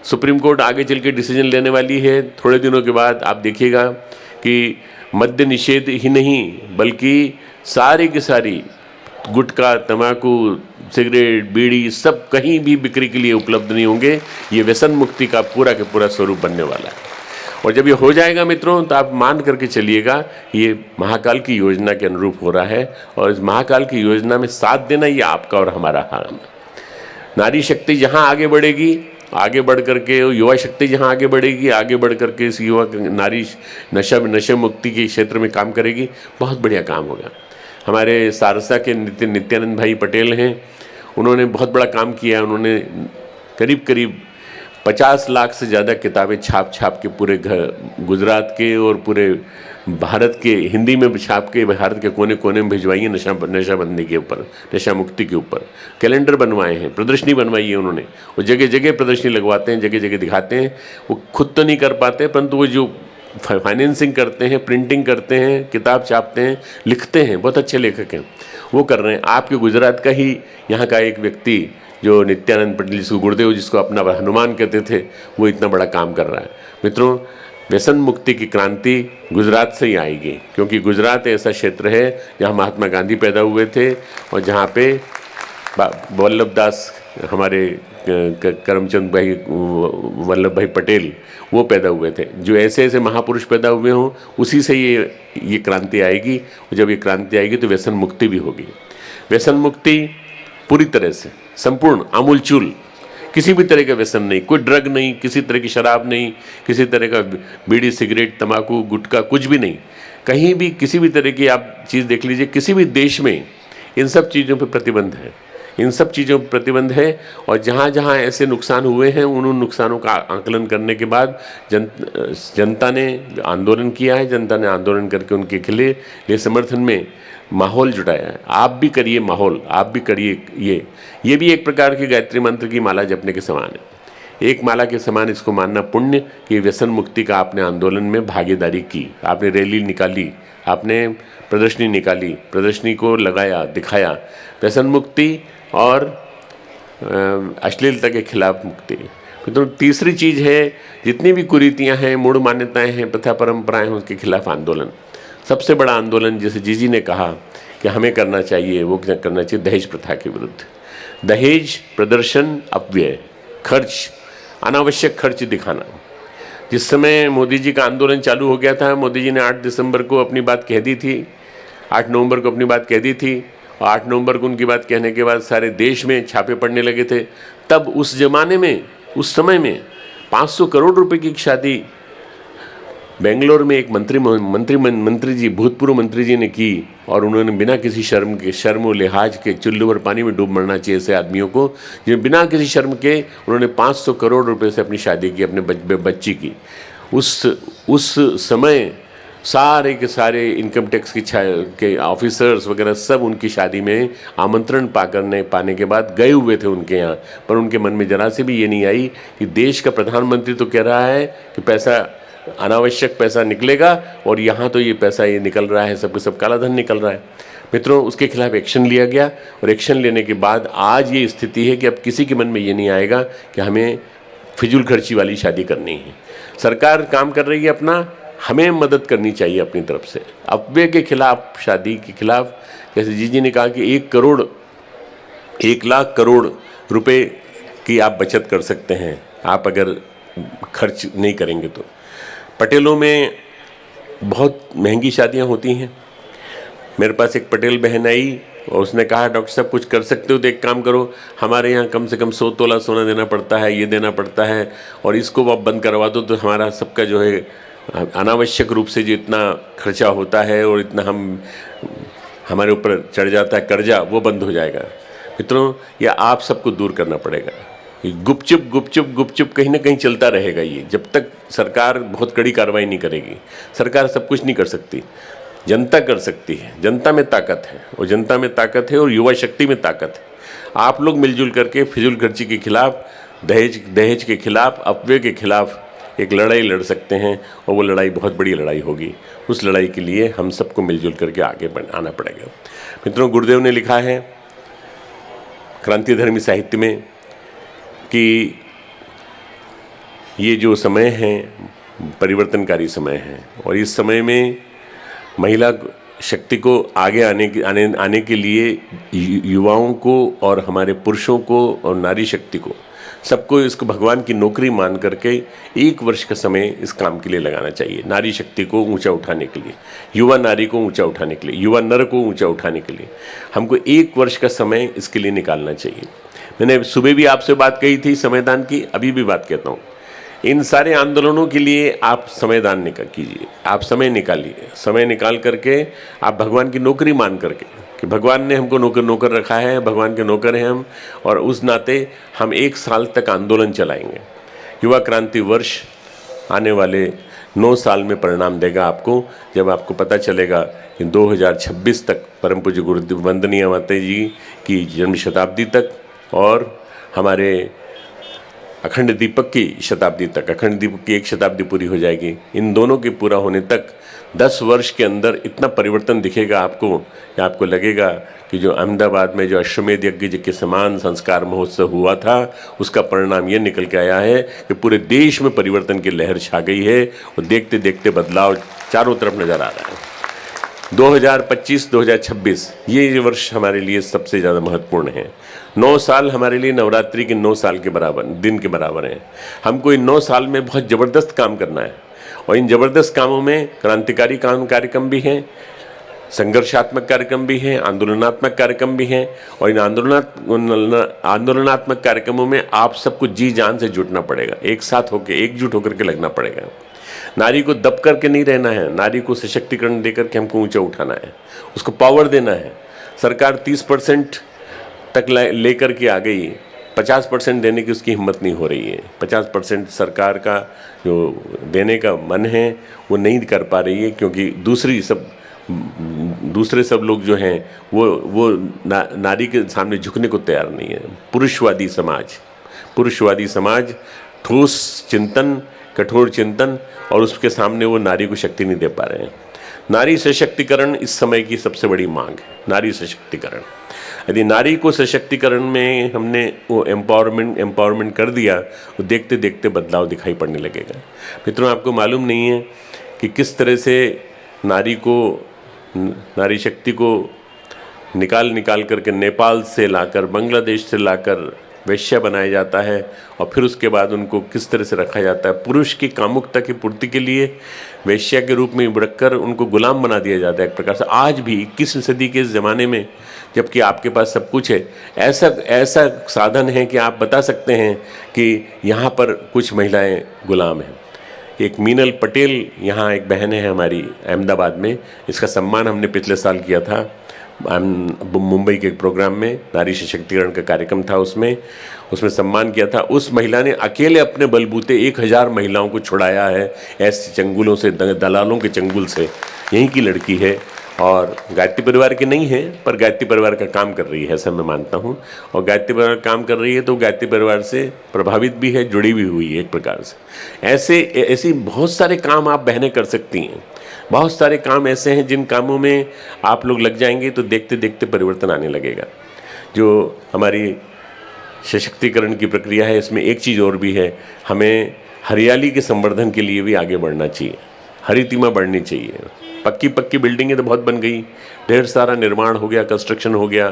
सुप्रीम कोर्ट आगे चल के डिसीजन लेने वाली है थोड़े दिनों के बाद। आप देखिएगा कि मद्य निषेध ही नहीं बल्कि सारी की सारी गुटखा, तंबाकू, सिगरेट, बीड़ी सब कहीं भी बिक्री के लिए उपलब्ध नहीं होंगे। ये व्यसन मुक्ति का पूरा के पूरा स्वरूप बनने वाला है। और जब ये हो जाएगा मित्रों, तो आप मान करके चलिएगा ये महाकाल की योजना के अनुरूप हो रहा है। और इस महाकाल की योजना में साथ देना ये आपका और हमारा हाल। नारी शक्ति जहाँ आगे बढ़ेगी, आगे बढ़ करके युवा शक्ति जहाँ आगे बढ़ेगी, आगे बढ़ करके इस युवा नारी नशा मुक्ति के क्षेत्र में काम करेगी, बहुत बढ़िया काम होगा। हमारे सारसा के नित्यानंद भाई पटेल हैं, उन्होंने बहुत बड़ा काम किया। उन्होंने करीब करीब 50 लाख से ज़्यादा किताबें छाप के पूरे गुजरात के और पूरे भारत के, हिंदी में छाप के भारत के कोने कोने में भिजवाई है नशाबंदी के ऊपर, नशा मुक्ति के ऊपर। कैलेंडर बनवाए हैं, प्रदर्शनी बनवाई है उन्होंने। वो जगह जगह प्रदर्शनी लगवाते हैं, जगह जगह दिखाते हैं। वो खुद तो नहीं कर पाते, परंतु वो जो फाइनेंसिंग करते हैं, प्रिंटिंग करते हैं, किताब छापते हैं, लिखते हैं, बहुत अच्छे लेखक हैं, वो कर रहे हैं। आपके गुजरात का ही यहाँ का एक व्यक्ति जो नित्यानंद पटेल, जिसको गुरुदेव जिसको अपना हनुमान कहते थे, वो इतना बड़ा काम कर रहा है। मित्रों, व्यसन मुक्ति की क्रांति गुजरात से ही आएगी, क्योंकि गुजरात ऐसा क्षेत्र है जहाँ महात्मा गांधी पैदा हुए थे और जहाँ पे वल्लभ दास, हमारे करमचंद भाई वल्लभ भाई पटेल, वो पैदा हुए थे। जो ऐसे ऐसे महापुरुष पैदा हुए हों, उसी से ये क्रांति आएगी। और जब ये क्रांति आएगी तो व्यसन मुक्ति भी होगी। व्यसन मुक्ति पूरी तरह से संपूर्ण, आमूलचूल, किसी भी तरह का व्यसन नहीं, कोई ड्रग नहीं, किसी तरह की शराब नहीं, किसी तरह का बीड़ी, सिगरेट, तंबाकू, गुटखा, कुछ भी नहीं। कहीं भी किसी भी तरह की आप चीज़ देख लीजिए, किसी भी देश में इन सब चीज़ों पर प्रतिबंध है, इन सब चीज़ों पर प्रतिबंध है। और जहाँ जहाँ ऐसे नुकसान हुए हैं, उन नुकसानों का आकलन करने के बाद जनता ने आंदोलन किया है। जनता ने आंदोलन करके उनके लिए समर्थन में माहौल जुटाया है। आप भी करिए माहौल, आप भी करिए। ये भी एक प्रकार की गायत्री मंत्र की माला जपने के समान है। एक माला के समान इसको मानना पुण्य कि व्यसन मुक्ति का आपने आंदोलन में भागीदारी की, आपने रैली निकाली, आपने प्रदर्शनी निकाली, प्रदर्शनी को लगाया, दिखाया। व्यसन मुक्ति और अश्लीलता के खिलाफ मुक्ति। तो तीसरी चीज़ है, जितनी भी कुरीतियाँ हैं, मूढ़ मान्यताएँ हैं, प्रथा परंपराएँ हैं, उसके खिलाफ आंदोलन। सबसे बड़ा आंदोलन जैसे जीजी ने कहा कि हमें करना चाहिए, वो करना चाहिए दहेज प्रथा के विरुद्ध। दहेज, प्रदर्शन, अपव्यय, खर्च, अनावश्यक खर्च दिखाना। जिस समय मोदी जी का आंदोलन चालू हो गया था, मोदी जी ने 8 दिसंबर को अपनी बात कह दी थी, 8 नवंबर को अपनी बात कह दी थी, और 8 नवंबर को उनकी बात कहने के बाद सारे देश में छापे पड़ने लगे थे। तब उस जमाने में, उस समय में 500 करोड़ रुपए की शादी बेंगलोर में एक मंत्री जी, भूतपूर्व मंत्री जी ने की, और उन्होंने बिना किसी शर्म और लिहाज के, चुल्लू भर पानी में डूब मरना चाहिए ऐसे आदमियों को, जिन्हें बिना किसी शर्म के उन्होंने 500 करोड़ रुपए से अपनी शादी की, अपने बच्ची की। उस समय सारे के सारे इनकम टैक्स के ऑफिसर्स वगैरह सब उनकी शादी में आमंत्रण पाने के बाद गए हुए थे उनके यहाँ। पर उनके मन में जरा से भी ये नहीं आई कि देश का प्रधानमंत्री तो कह रहा है कि पैसा, अनावश्यक पैसा निकलेगा, और यहाँ तो ये पैसा ये निकल रहा है, सब काला धन निकल रहा है। मित्रों, उसके खिलाफ एक्शन लिया गया, और एक्शन लेने के बाद आज ये स्थिति है कि अब किसी के मन में ये नहीं आएगा कि हमें फिजूल खर्ची वाली शादी करनी है। सरकार काम कर रही है अपना, हमें मदद करनी चाहिए अपनी तरफ से। अपव्यय के खिलाफ, शादी के खिलाफ, जैसे जीजी ने कहा कि 1 लाख करोड़ रुपए की आप बचत कर सकते हैं, आप अगर खर्च नहीं करेंगे तो। पटेलों में बहुत महंगी शादियां होती हैं। मेरे पास एक पटेल बहन आई और उसने कहा, डॉक्टर साहब कुछ कर सकते हो तो एक काम करो, हमारे यहाँ कम से कम 100 तोला सोना देना पड़ता है, ये देना पड़ता है, और इसको आप बंद करवा दो तो हमारा सबका जो है अनावश्यक रूप से जो इतना खर्चा होता है और इतना हमारे ऊपर चढ़ जाता है कर्जा, वो बंद हो जाएगा। मित्रों, ये आप सबको दूर करना पड़ेगा। गुपचुप कहीं ना कहीं चलता रहेगा ये, जब तक सरकार बहुत कड़ी कार्रवाई नहीं करेगी। सरकार सब कुछ नहीं कर सकती। जनता कर सकती है। जनता में ताकत है, और जनता में ताकत है और युवा शक्ति में ताकत है। आप लोग मिलजुल करके फिजूल खर्ची के खिलाफ, दहेज के खिलाफ, अपव्यय के खिलाफ एक लड़ाई लड़ सकते हैं, और वो लड़ाई बहुत बड़ी लड़ाई होगी। उस लड़ाई के लिए हम सबको मिलजुल करके आगे आना पड़ेगा। मित्रों, गुरुदेव ने लिखा है क्रांतिधर्मी साहित्य में कि ये जो समय है परिवर्तनकारी समय है, और इस समय में महिला शक्ति को आगे आने के लिए युवाओं को और हमारे पुरुषों को और नारी शक्ति को सबको इसको भगवान की नौकरी मान करके 1 वर्ष का समय इस काम के लिए लगाना चाहिए। नारी शक्ति को ऊंचा उठाने के लिए, युवा नारी को ऊंचा उठाने के लिए, युवा नर को ऊंचा उठाने के लिए हमको 1 वर्ष का समय इसके लिए निकालना चाहिए। मैंने सुबह भी आपसे बात कही थी समयदान की, अभी भी बात कहता हूँ। इन सारे आंदोलनों के लिए आप समयदान कीजिए, आप समय निकालिए। समय निकाल करके आप भगवान की नौकरी मान करके कि भगवान ने हमको नौकर रखा है, भगवान के नौकर हैं हम, और उस नाते हम 1 साल तक आंदोलन चलाएंगे। युवा क्रांति वर्ष आने वाले 9 साल में परिणाम देगा आपको, जब आपको पता चलेगा कि 2026 तक परम पूज्य गुरुदेव वंदनीय माता जी की जन्म शताब्दी तक और हमारे अखंड दीपक की शताब्दी तक, अखंड दीपक की 1 शताब्दी पूरी हो जाएगी। इन दोनों के पूरा होने तक 10 वर्ष के अंदर इतना परिवर्तन दिखेगा आपको कि आपको लगेगा कि जो अहमदाबाद में जो अश्वमेध यज्ञ के समान संस्कार महोत्सव हुआ था, उसका परिणाम ये निकल के आया है कि पूरे देश में परिवर्तन की लहर छा गई है, और देखते देखते बदलाव चारों तरफ नजर आ रहा है। 2025-2026 ये वर्ष हमारे लिए सबसे ज़्यादा महत्वपूर्ण है। 9 साल हमारे लिए नवरात्रि के 9 साल के बराबर, दिन के बराबर हैं। हमको इन 9 साल में बहुत ज़बरदस्त काम करना है, और इन ज़बरदस्त कामों में क्रांतिकारी कार्यक्रम भी हैं, संघर्षात्मक कार्यक्रम भी हैं, आंदोलनात्मक कार्यक्रम भी हैं, और इन आंदोलनात्मक कार्यक्रमों में आप सबको जी जान से जुटना पड़ेगा, एक साथ होकर एकजुट होकर के लगना पड़ेगा। नारी को दब करके नहीं रहना है, नारी को सशक्तिकरण देकर के हमको ऊंचा उठाना है, उसको पावर देना है। सरकार 30% तक लेकर के आ गई, 50% देने की उसकी हिम्मत नहीं हो रही है। 50% सरकार का जो देने का मन है वो नहीं कर पा रही है, क्योंकि दूसरे सब लोग जो हैं वो नारी के सामने झुकने को तैयार नहीं है। पुरुषवादी समाज ठोस चिंतन, कठोर चिंतन, और उसके सामने वो नारी को शक्ति नहीं दे पा रहे हैं। नारी सशक्तिकरण इस समय की सबसे बड़ी मांग है, नारी सशक्तिकरण। यदि नारी को सशक्तिकरण में हमने वो एम्पावरमेंट कर दिया, तो देखते देखते बदलाव दिखाई पड़ने लगेगा। मित्रों, आपको मालूम नहीं है कि किस तरह से नारी शक्ति को निकाल करके नेपाल से लाकर, बांग्लादेश से लाकर वैश्या बनाया जाता है, और फिर उसके बाद उनको किस तरह से रखा जाता है। पुरुष की कामुकता की पूर्ति के लिए वैश्या के रूप में रखकर उनको गुलाम बना दिया जाता है एक प्रकार से। आज भी 21वीं सदी के इस ज़माने में, जबकि आपके पास सब कुछ है, ऐसा साधन है कि आप बता सकते हैं कि यहाँ पर कुछ महिलाएं गुलाम हैं। एक मीनल पटेल यहाँ एक बहन है हमारी अहमदाबाद में, इसका सम्मान हमने पिछले साल किया था मुंबई के एक प्रोग्राम में, नारी सशक्तिकरण का कार्यक्रम था, उसमें सम्मान किया था। उस महिला ने अकेले अपने बलबूते 1000 महिलाओं को छुड़ाया है ऐसे चंगुलों से, दलालों के चंगुल से। यहीं की लड़की है, और गायत्री परिवार की नहीं है, पर गायत्री परिवार का काम कर रही है, ऐसा मैं मानता हूँ। और गायत्री परिवार काम कर रही है तो गायत्री परिवार से प्रभावित भी है, जुड़ी भी हुई है एक प्रकार से। ऐसी बहुत सारे काम आप बहनें कर सकती हैं। बहुत सारे काम ऐसे हैं जिन कामों में आप लोग लग जाएंगे तो देखते देखते परिवर्तन आने लगेगा। जो हमारी सशक्तिकरण की प्रक्रिया है, इसमें एक चीज़ और भी है, हमें हरियाली के संवर्धन के लिए भी आगे बढ़ना चाहिए, हरितिमा बढ़नी चाहिए। पक्की बिल्डिंगें तो बहुत बन गई, ढेर सारा निर्माण हो गया, कंस्ट्रक्शन हो गया।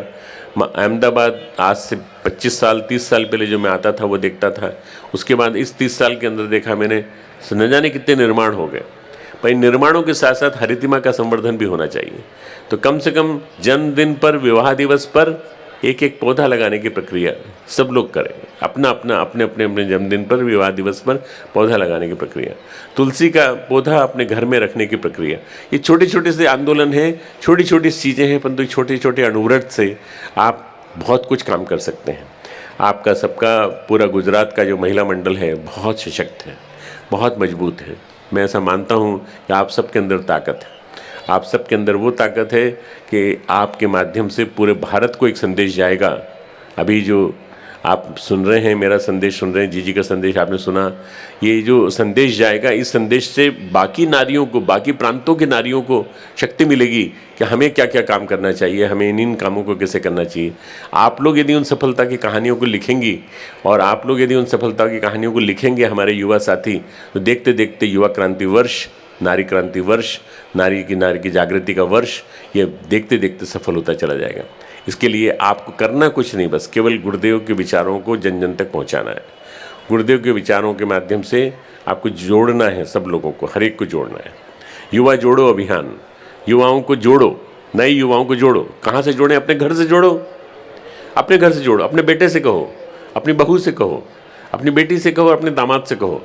अहमदाबाद आज से 25 साल 30 साल पहले जो मैं आता था वो देखता था, उसके बाद इस 30 साल के अंदर देखा मैंने, न जाने कितने निर्माण हो गए। पर इन निर्माणों के साथ साथ हरितिमा का संवर्धन भी होना चाहिए। तो कम से कम जन्मदिन पर, विवाह दिवस पर एक पौधा लगाने की प्रक्रिया सब लोग करें, अपने जन्मदिन पर, विवाह दिवस पर पौधा लगाने की प्रक्रिया, तुलसी का पौधा अपने घर में रखने की प्रक्रिया। ये छोटे छोटे से आंदोलन हैं, छोटी छोटी चीज़ें हैं, परंतु छोटे छोटे अनुव्रत से आप बहुत कुछ काम कर सकते हैं। आपका सबका पूरा गुजरात का जो महिला मंडल है बहुत सशक्त है, बहुत मजबूत है। मैं ऐसा मानता हूँ कि आप सबके अंदर ताकत है। आप सबके अंदर वो ताकत है कि आपके माध्यम से पूरे भारत को एक संदेश जाएगा। अभी जो आप सुन रहे हैं, मेरा संदेश सुन रहे हैं, जीजी का संदेश आपने सुना, ये जो संदेश जाएगा, इस संदेश से बाकी नारियों को, बाकी प्रांतों के नारियों को शक्ति मिलेगी कि हमें क्या क्या काम करना चाहिए, हमें इन कामों को कैसे करना चाहिए। आप लोग यदि उन सफलता की कहानियों को लिखेंगी और आप लोग यदि उन सफलता की कहानियों को लिखेंगे हमारे युवा साथी, तो देखते देखते युवा क्रांति वर्ष, नारी क्रांति वर्ष, नारी की जागृति का वर्ष, ये देखते देखते सफल होता चला जाएगा। इसके लिए आपको करना कुछ नहीं, बस केवल गुरुदेव के विचारों को जन जन तक पहुंचाना है। गुरुदेव के विचारों के माध्यम से आपको जोड़ना है, सब लोगों को, हर एक को जोड़ना है। युवा जोड़ो अभियान, युवाओं को जोड़ो, नए युवाओं को जोड़ो। कहाँ से जोड़ें? अपने घर से जोड़ो, अपने घर से जोड़ो, अपने बेटे से कहो, अपनी बहू से कहो, अपनी बेटी से कहो, अपने दामाद से कहो।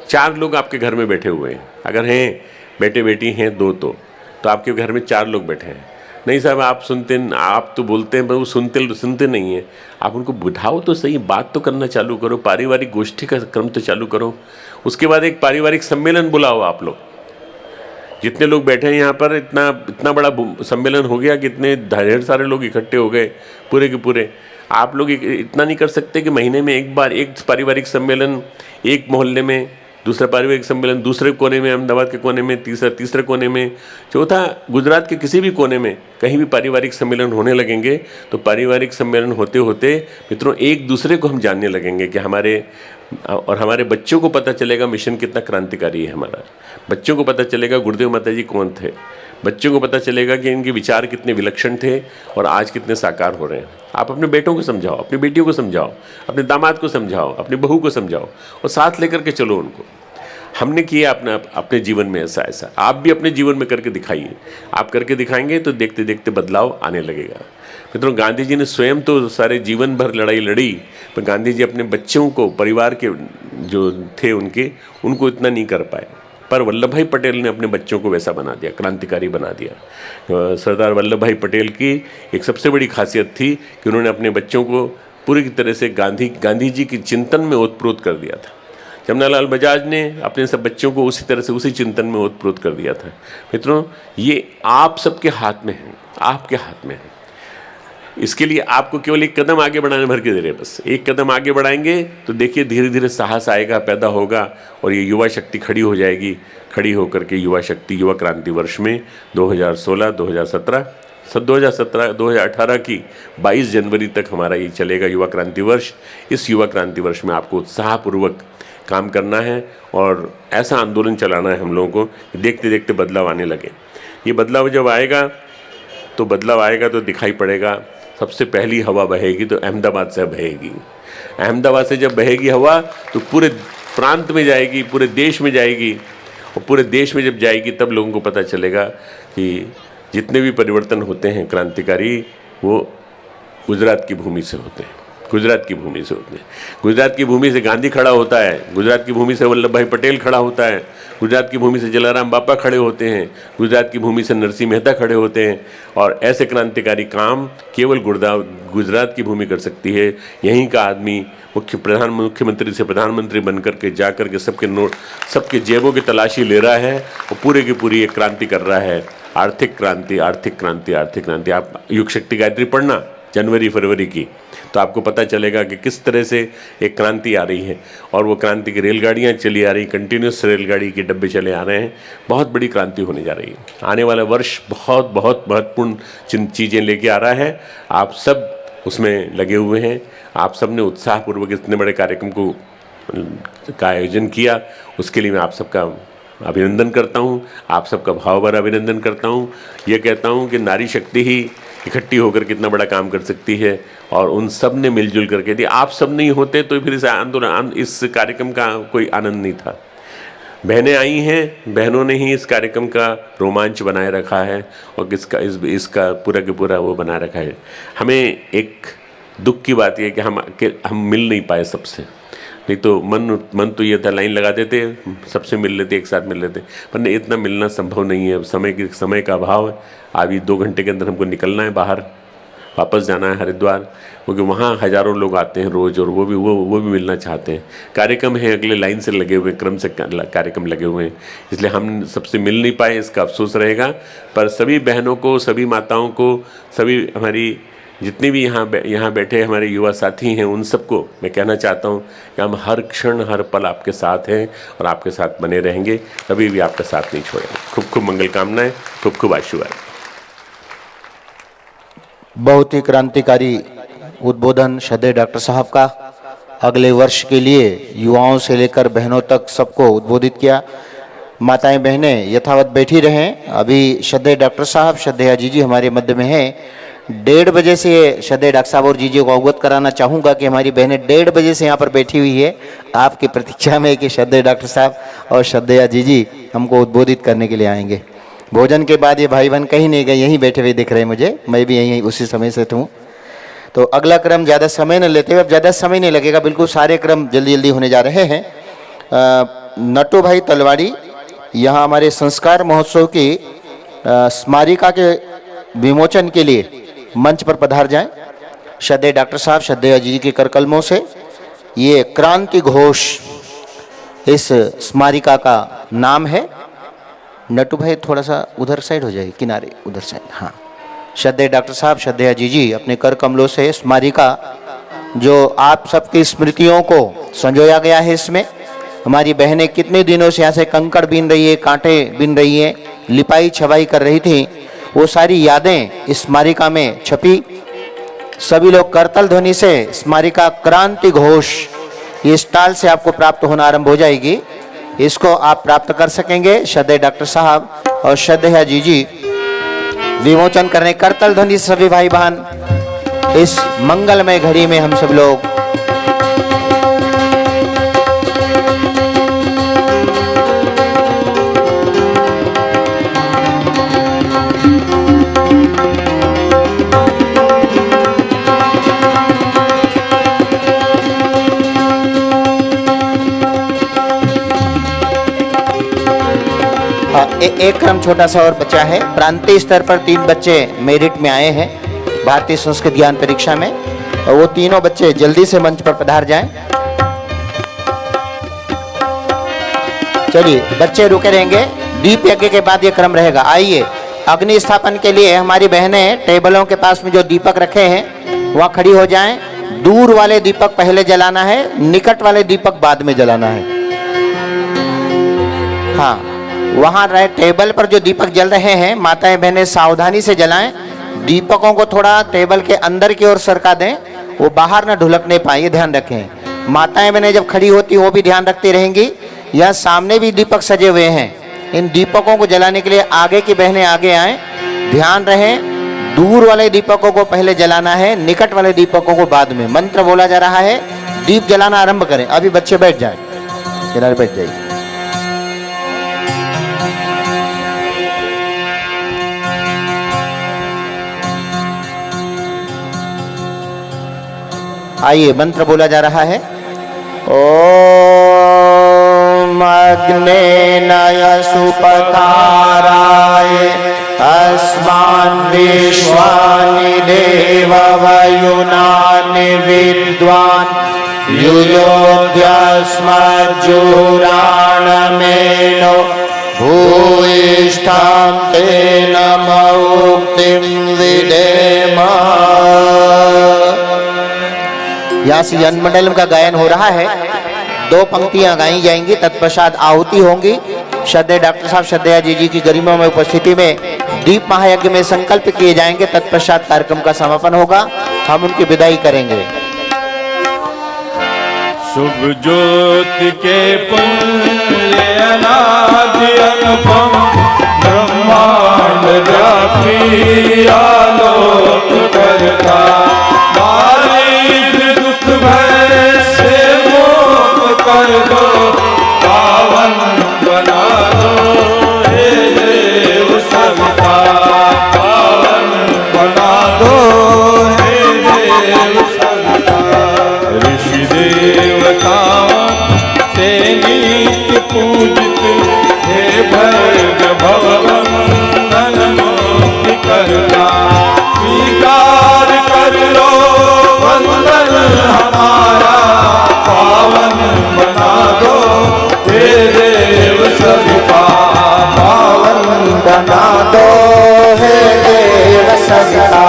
4 लोग आपके घर में बैठे हुए हैं, अगर हैं बेटे बेटी हैं 2 तो आपके घर में 4 लोग बैठे हैं। नहीं साहब आप तो बोलते हैं पर वो सुनते नहीं हैं। आप उनको बिठाओ तो सही, बात तो करना चालू करो, पारिवारिक गोष्ठी का क्रम तो चालू करो। उसके बाद एक पारिवारिक सम्मेलन बुलाओ। आप लोग जितने लोग बैठे हैं यहाँ पर, इतना बड़ा सम्मेलन हो गया कि इतने ढेर सारे लोग इकट्ठे हो गए पूरे के पूरे। आप लोग इतना नहीं कर सकते कि महीने में एक बार एक पारिवारिक सम्मेलन, एक मोहल्ले में, दूसरा पारिवारिक सम्मेलन दूसरे कोने में, अहमदाबाद के कोने में, तीसरे कोने में, चौथा गुजरात के किसी भी कोने में कहीं भी पारिवारिक सम्मेलन होने लगेंगे तो पारिवारिक सम्मेलन होते होते मित्रों एक दूसरे को हम जानने लगेंगे कि हमारे बच्चों को पता चलेगा मिशन कितना क्रांतिकारी है हमारा। बच्चों को पता चलेगा गुरुदेव माता जी कौन थे। बच्चों को पता चलेगा कि इनके विचार कितने विलक्षण थे और आज कितने साकार हो रहे हैं। आप अपने बेटों को समझाओ, अपनी बेटियों को समझाओ, अपने दामाद को समझाओ, अपनी बहू को समझाओ और साथ लेकर के चलो उनको। हमने किया अपने जीवन में ऐसा, आप भी अपने जीवन में करके दिखाइए। आप करके दिखाएंगे तो देखते देखते बदलाव आने लगेगा। मित्रों, गांधी जी ने स्वयं तो सारे जीवन भर लड़ाई लड़ी, पर गांधी जी अपने बच्चों को, परिवार के जो थे उनको इतना नहीं कर पाए। पर वल्लभ भाई पटेल ने अपने बच्चों को वैसा बना दिया, क्रांतिकारी बना दिया। सरदार वल्लभ भाई पटेल की एक सबसे बड़ी खासियत थी कि उन्होंने अपने बच्चों को पूरी तरह से गांधी जी की चिंतन में ओतप्रोत कर दिया था। जमनालाल बजाज ने अपने सब बच्चों को उसी तरह से उसी चिंतन में ओतप्रोत कर दिया था। मित्रों, ये आप सबके हाथ में है, आपके हाथ में है। इसके लिए आपको केवल एक कदम आगे बढ़ाने भर के दे रहे, बस एक कदम आगे बढ़ाएंगे तो देखिए धीरे धीरे साहस आएगा, पैदा होगा और ये युवा शक्ति खड़ी हो जाएगी। खड़ी होकर के युवा शक्ति युवा क्रांति वर्ष में 2016, 2017, 2018 की 22 जनवरी तक हमारा ये चलेगा युवा क्रांति वर्ष। इस युवा क्रांति वर्ष में आपको उत्साहपूर्वक काम करना है और ऐसा आंदोलन चलाना है हम लोगों को, देखते देखते बदलाव आने लगे। ये बदलाव जब आएगा तो दिखाई पड़ेगा। सबसे पहली हवा बहेगी तो अहमदाबाद से बहेगी। अहमदाबाद से जब बहेगी हवा तो पूरे प्रांत में जाएगी, पूरे देश में जाएगी और पूरे देश में जब जाएगी तब लोगों को पता चलेगा कि जितने भी परिवर्तन होते हैं क्रांतिकारी, वो गुजरात की भूमि से होते हैं। गुजरात की भूमि से होते हैं। गुजरात की भूमि से गांधी खड़ा होता है, गुजरात की भूमि से वल्लभ भाई पटेल खड़ा होता है, गुजरात की भूमि से जलाराम बापा खड़े होते हैं, गुजरात की भूमि से नरसिंह मेहता खड़े होते हैं। और ऐसे क्रांतिकारी काम केवल गुजरात की भूमि कर सकती है। यहीं का आदमी मुख्यमंत्री से प्रधानमंत्री बनकर के जाकर के सबके जेबों की तलाशी ले रहा है और पूरे की पूरी एक क्रांति कर रहा है। आर्थिक क्रांति, आर्थिक क्रांति, आर्थिक क्रांति। आप युग शक्ति गायत्री पढ़ना जनवरी फरवरी की, तो आपको पता चलेगा कि किस तरह से एक क्रांति आ रही है और वो क्रांति की रेलगाड़ियाँ चली आ रही, कंटिन्यूस रेलगाड़ी के डब्बे चले आ रहे हैं। बहुत बड़ी क्रांति होने जा रही है। आने वाला वर्ष बहुत बहुत महत्वपूर्ण चीज़ें लेके आ रहा है। आप सब उसमें लगे हुए हैं। आप सब ने उत्साहपूर्वक इतने बड़े कार्यक्रम का आयोजन किया, उसके लिए मैं आप सबका अभिनंदन करता हूँ, आप सबका भाव भरा अभिनंदन करता हूँ। ये कहता हूँ कि नारी शक्ति ही इकट्ठी होकर कितना बड़ा काम कर सकती है और उन सब ने मिलजुल करके, यदि आप सब नहीं होते तो फिर इस आंदोलन, इस कार्यक्रम का कोई आनंद नहीं था। बहनें आई हैं, बहनों ने ही इस कार्यक्रम का रोमांच बनाए रखा है और इसका पूरा के पूरा वो बना रखा है। हमें एक दुख की बात यह है कि हम मिल नहीं पाए सबसे, नहीं तो मन तो ये था लाइन लगा देते, सबसे मिल लेते, एक साथ मिल लेते, पर इतना मिलना संभव नहीं है। समय का अभाव है। अभी 2 घंटे के अंदर हमको निकलना है बाहर वापस जाना है हरिद्वार, क्योंकि वहाँ हजारों लोग आते हैं रोज़ और वो भी मिलना चाहते हैं। कार्यक्रम है, अगले लाइन से लगे हुए, क्रम से कार्यक्रम लगे हुए हैं, इसलिए हम सबसे मिल नहीं पाए, इसका अफसोस रहेगा। पर सभी बहनों को, सभी माताओं को, सभी हमारी जितने भी यहाँ बैठे हमारे युवा साथी हैं, उन सबको मैं कहना चाहता हूँ कि हम हर क्षण हर पल आपके साथ हैं और आपके साथ बने रहेंगे, कभी भी आपका साथ नहीं छोड़ेंगे। खूब खूब मंगल कामनाएं, खूब खूब आशीर्वाद। बहुत ही क्रांतिकारी उद्बोधन श्रद्धेय डॉक्टर साहब का अगले वर्ष के लिए युवाओं से लेकर बहनों तक सबको उद्बोधित किया। माताएं बहनें यथावत बैठी रहें। अभी श्रद्धेय डॉक्टर साहब, श्रद्धेय जी हमारे मध्य में हैं। 1:30 बजे से श्रद्धेय डॉक्टर साहब और जी को अवगत कराना चाहूँगा कि हमारी बहनें 1:30 बजे से यहाँ पर बैठी हुई है आपकी प्रतीक्षा में कि श्रद्धेय डॉक्टर साहब और श्रद्धेय जी हमको उद्बोधित करने के लिए आएंगे। भोजन के बाद ये भाई बहन कहीं नहीं गए, यहीं बैठे हुए दिख रहे हैं मुझे, मैं भी यहीं उसी समय से हूँ। तो अगला क्रम ज़्यादा समय न लेते हुए, अब ज़्यादा समय नहीं लगेगा, बिल्कुल सारे क्रम जल्दी जल्दी होने जा रहे हैं। नटू भाई तलवाड़ी यहाँ हमारे संस्कार महोत्सव की स्मारिका के विमोचन के लिए मंच पर पधार जाएं। श्रद्धेय डॉक्टर साहब, श्रद्धेय जी के करकलमों से ये क्रांति घोष इस स्मारिका का नाम है। नटू भाई थोड़ा सा उधर साइड हो जाए, किनारे उधर साइड, हाँ। श्रद्धेय डॉक्टर साहब, श्रद्धेय जी अपने कर कमलों से स्मारिका जो आप सबकी स्मृतियों को संजोया गया है, इसमें हमारी बहनें कितने दिनों से यहाँ से कंकड़ बीन रही है, कांटे बीन रही है, लिपाई छवाई कर रही थी, वो सारी यादें इस स्मारिका में छपी। सभी लोग करतल ध्वनि से स्मारिका क्रांति घोष ये स्टॉल से आपको प्राप्त होना आरंभ हो जाएगी, इसको आप प्राप्त कर सकेंगे। श्रद्धेय डॉक्टर साहब और श्रद्धेय जी विमोचन करने करतल ध्वनि सभी भाई बहन इस मंगलमय घड़ी में हम सब लोग एक क्रम छोटा सा और बचा है। प्रांतीय स्तर पर 3 बच्चे मेरिट में आए हैं भारतीय संस्कृत ज्ञान परीक्षा में, और वो तीनों बच्चे जल्दी से मंच पर पधार जाएं। चलिए बच्चे रुके रहेंगे, दीप यज्ञ के बाद ये क्रम रहेगा। आइए अग्नि स्थापन के लिए हमारी बहनें टेबलों के पास में जो दीपक रखे हैं वहाँ खड़ी हो जाएं। दूर वाले दीपक पहले जलाना है, निकट वाले दीपक बाद में जलाना है। हाँ, वहाँ रहे टेबल पर जो दीपक जल रहे हैं माताएं बहनें सावधानी से जलाएं। दीपकों को थोड़ा टेबल के अंदर की ओर सरका दें, वो बाहर न ढुलकने पाए, ये ध्यान रखें। माताएं बहनें जब खड़ी होती वो भी ध्यान रखती रहेंगी। यहाँ सामने भी दीपक सजे हुए हैं, इन दीपकों को जलाने के लिए आगे की बहनें आगे आएं। ध्यान रहे दूर वाले दीपकों को पहले जलाना है, निकट वाले दीपकों को बाद में। मंत्र बोला जा रहा है, दीप जलाना आरंभ करें। अभी बच्चे बैठ जाए, किनारे बैठ जाइए। आइए मंत्र बोला जा रहा है। ओम अग्नेनाय सुपकाराय अस्मान् विश्वानि देववयुनानि विद्वान् युयोध्यस्मज्जुराणमेनो भूयिष्ठां तेन मौक्तिं विदेम। यहाँ से जन्मंडलम का गायन हो रहा है, 2 पंक्तियां गाई जाएंगी, तत्पश्चात आहुति होंगी। श्रद्धेय डॉक्टर साहब, श्रद्धेय जी की गरिमा में उपस्थिति में दीप महायज्ञ में संकल्प किए जाएंगे। तत्पश्चात कार्यक्रम का समापन होगा, हम उनकी विदाई करेंगे। शुभ ज्योति के पुण्य अनादि अनुपम ब्रह्मांड व्यापी आलोक करता, से मुक्त कर दो, पावन बना दो हे देव सविता, पावन बना दो हे देव सविता। ऋषि देवताओं से नित्य पूजित हे भर्ग भववंदन मुक्ति करता, स्वीकार बना दो हे देव सविता।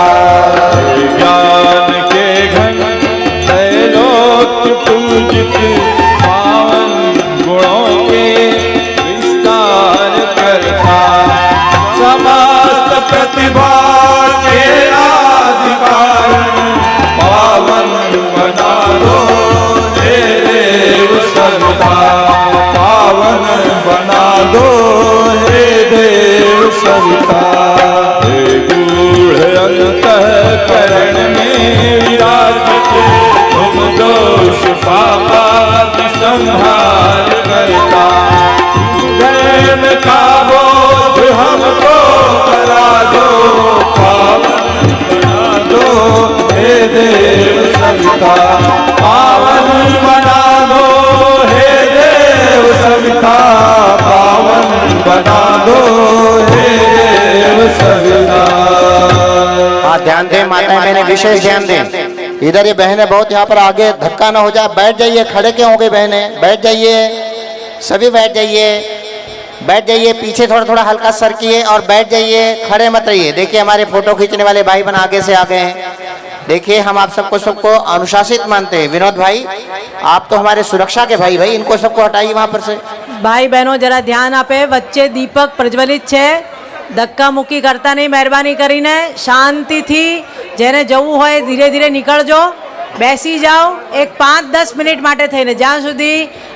ज्ञान के घन त्रैलोक पूजित पावन गुणों के विस्तार करता समस्त प्रतिभा के अधिकार पावन बना दो हे देव सविता। पावन बना दो हे देव सविता। हे गूढ़ अंतःकरण में विराजित तुम दोष पापादि संहार करता धर्म का बोध हमको करा दो पावन बना दो हे देव सविता। पावन बना दो हे देव सविता। पावन बना दो हे देव सविता। हाँ ध्यान दें माताएं बहनें, विशेष ध्यान दें। इधर ये बहनें बहुत यहाँ पर आगे धक्का ना हो जाए, बैठ जाइए। खड़े क्यों हो गए बहनें? बैठ जाइए, सभी बैठ जाइए, बैठ जाइए। पीछे थोड़ा थोड़ा हल्का सरकिए और बैठ जाइए, खड़े मत रहिए। देखिए हमारे फोटो खींचने वाले भाई बहन आगे से आ गए हैं। देखिए हम आप सबको अनुशासित मानते हैं। विनोद भाई आप तो हमारे सुरक्षा के भाई, इनको सबको हटाइए वहां पर से। ભાઈ બહેનો જરા ધ્યાન આપે, વચ્ચે દીપક પ્રજ્વલિત છે, ધક્કા મુક્કી કરતા નહીં, મહેરબાની કરીને શાંતિથી જેને જવું હોય ધીરે ધીરે નીકળજો, બેસી જાઓ એક 5-10 મિનિટ માટે થઈને, જ્યાં સુધી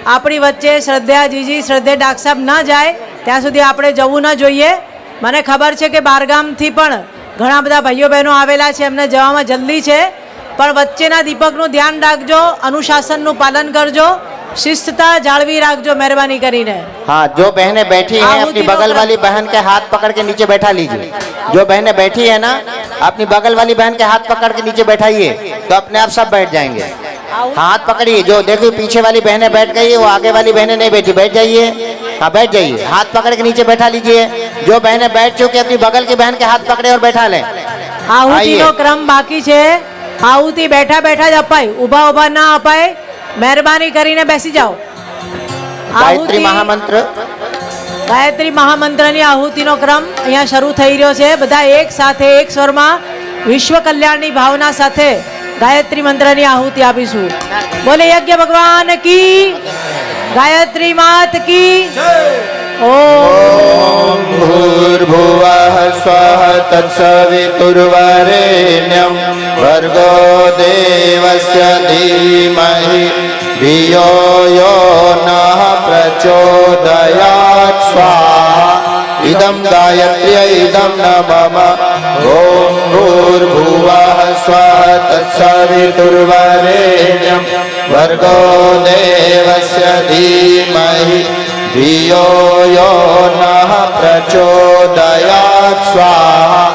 આપણી વચ્ચે શ્રદ્ધા જીજી શ્રદ્ધે ડાક સાહેબ ન જાય ત્યાં સુધી આપણે જવું ન જોઈએ। મને ખબર છે કે બારગામથી પણ ઘણા બધા ભાઈઓ બહેનો આવેલા છે, એમને જવામાં જલ્દી છે, પણ વચ્ચેના દીપકનું ધ્યાન રાખજો, અનુશાસનનું પાલન કરજો, शिस्तता जाळवी राखजो मेहरबानी करीने। हाँ जो बहनें बैठी हैं अपनी बगल वाली बहन के हाथ पकड़ के नीचे बैठा लीजिए। जो बहनें बैठी है ना अपनी बगल वाली बहन के हाथ पकड़ के नीचे बैठाइए तो अपने आप सब बैठ जाएंगे। हाथ पकड़िए। जो देखो पीछे वाली बहनें बैठ गई है वो आगे वाली बहनें नहीं बैठी, बैठ जाइए। हाँ बैठ जाइए, हाथ पकड़ के नीचे बैठा लीजिए। जो बहनें बैठ चुकी अपनी बगल की बहन के हाथ पकड़े और बैठा लें। आहुतिनो क्रम बाकी छे। आहुति बैठा बैठा ज अपाय, उभा उभा ना अपाय। मेहरबानी करीने बेसी जाओ। गायत्री महामंत्र, गायत्री महामंत्रनी आहुतिनो क्रम अहींया शरू थई रह्यो छे। बधा एक साथे एक स्वरमां विश्व कल्याणनी भावना साथे गायत्री मंत्रनी आहुति आपीशुं। बोले यज्ञ भगवान की, गायत्री मात की। ओम भूर्भुवः स्वः तत्सवितुर्वरेण्यं भर्गो देवस्य धीमहि धियो यो नः प्रचोदयात् स्वाहा। इदं गायत्र्यै इदं न मम। ओम भूर्भुवः स्वः तत्सवितुर्वरेण्यं भर्गो देवस्य धीमहि धियो यो नः प्रचोदयात् स्वाहा।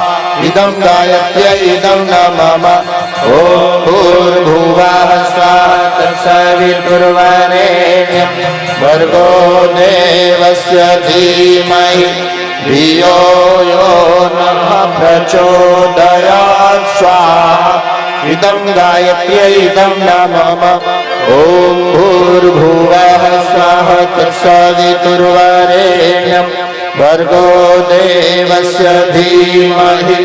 इदं गायत्र्यै इदं न मम। ओम भूर्भुवः स्वः तत्सवितुर्वरेण्यं भर्गो देवस्य धीमहि धियो यो नः प्रचोदयात् स्वाहा। इदं गायत्र्यै इदं न मम। ओम भूर्भुवः स्वः तत्सवितुर्वरेण्यं भर्गो देवस्य धीमहि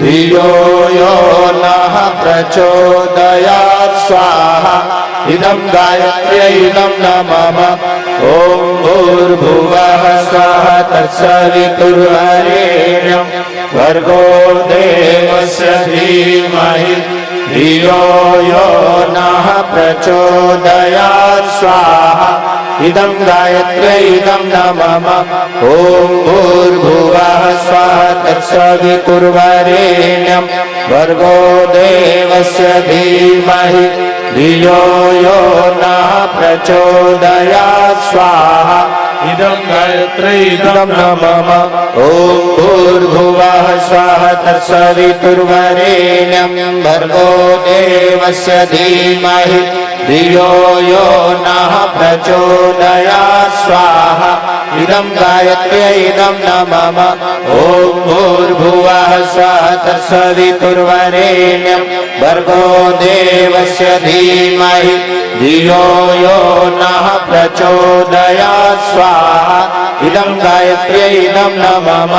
धियो यो नः प्रचोदयात् स्वाहा। इदं गायत्र्यै इदं न मम। ओम भूर्भुवः स्वः तत्सवितुर्वरेण्यं भर्गो देवस्य धीमहि धियो यो नः प्रचोदयात् स्वाहा। इदं गायत्र्यै इदं न मम। ओम भूर्भुवः स्वः तत्सवितुर्वरेण्यं भर्गो देवस्य धीमहि धियो यो नः प्रचोदयात् स्वाहा। इदं गायत्र्यै इदं न मम। ओम भूर्भुवः स्वः तत्सवितुर्वरेण्यं भर्गो देवस्य धीमहि धियो यो नः प्रचोदयात् स्वाहा। इदं गायत्र्यै इदं न मम। ओम भूर्भुवः स्वः तत्सवितुर्वरेण्यं भर्गो देवस्य धीमहि धियो यो नः प्रचोदयात् स्वाहा। इदं गायत्र्यै इदं नमः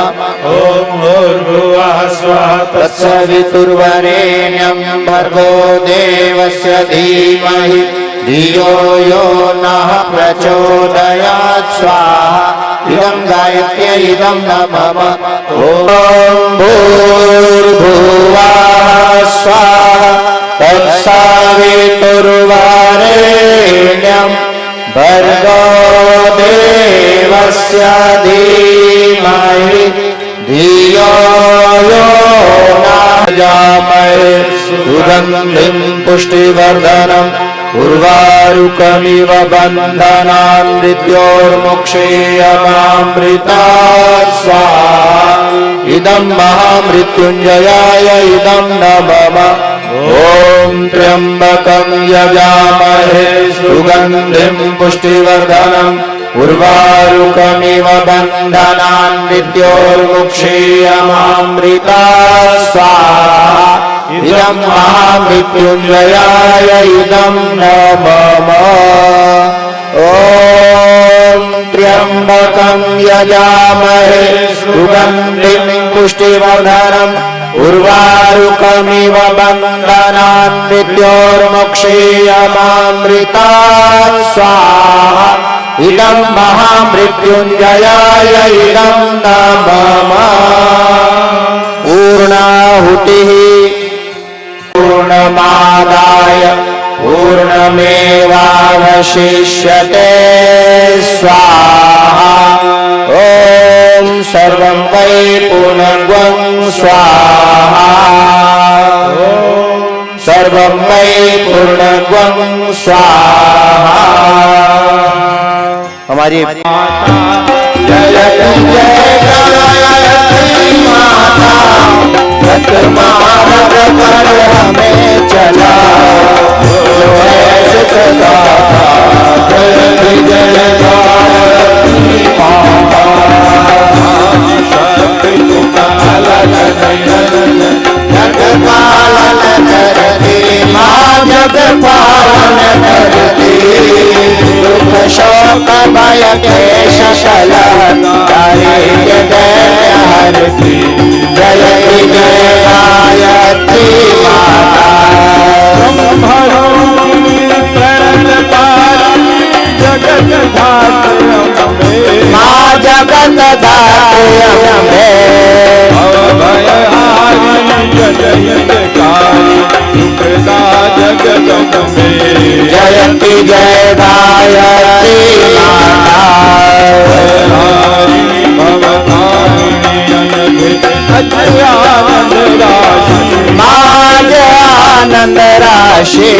ॐ भूर्भुवः स्वः तत्सवितुर्वरेण्यं भर्गो देवस्य धीमहि धियो यो नः प्रचोदयात् स्वाहा इदं गायत्र्यै इदं नमः ॐ भूर्भुवः स्वः तत्सवितुर्वरेण्यं भर्गो देवस्य धीमहि धियो यो नः प्रचोदयात् सुगन्धिं पुष्टिवर्धनम् उर्वारुकमिव बन्धनान् मृत्योर्मुक्षीयमामृतात् स्वाहा इदं महामृत्युञ्जयाय इदं नमः ॐ त्र्यम्बकं यजामहे सुगन्धिं पुष्टिवर्धनम् उर्वारुकमिव बन्धनान् मृत्योर्मुक्षीयमामृतात् स्वाहा इदं महामृत्युञ्जयाय इदं नमः ॐ त्र्यम्बकं यजामहे सुगन्धिं पुष्टिवर्धनम् उर्वारुकमिव बन्धनान् मृत्योर्मुक्षीयमामृतात् स्वाहा इदं महामृत्युञ्जयाय इदं नमः पूर्णाहुतिः पूर्णमादाय पूर्णमेवावशिष्यते स्वाहा ॐ सर्वं वै पूर्णं स्वाहा सर्वं वै पूर्णं स्वाहा हमारी जय माता सतमार्ग पर हमें चला ऐसे चला जगपालन करती माँ जगपालन करती दुख शोक भय क्लेश कलह हरती जयति जय गायत्री माता जगत धात्री माँ जगत धात्री अम्बे जयति जय गायत्री माता माँ जय आनंद राशि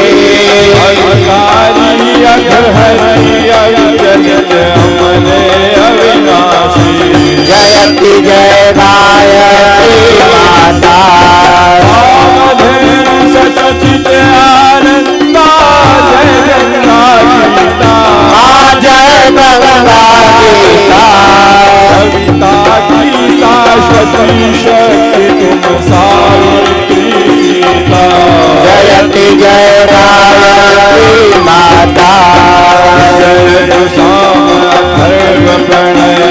जयति जय गायत्री माता सचित आनंदा जय गंगा गीता जय गंगा गीता कविता की शाश्वती शक्ति तुम सावित्री सीता जयति जय गायत्री माता जय प्रणय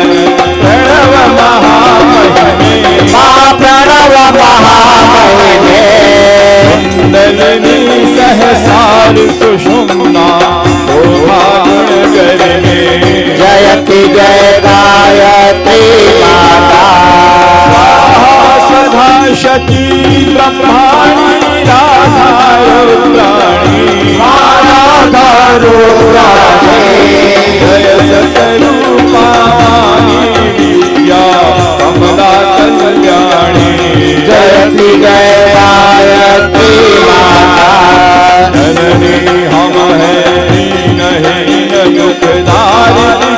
प्रणव महामहिमे माँ प्रणव महामहिमे कुंडलिनी सहसार सुषुम्ना शोभान गरिमे जयति जय गायत्री माता सदा शची ब्रह्माणी राधा रुद्राणी राधा रुद्राणी जय सतरूपाणी विद्या कमला कल्याणी जयति जय गायत्री माता जननी हम हैं दीन हीन दुखदार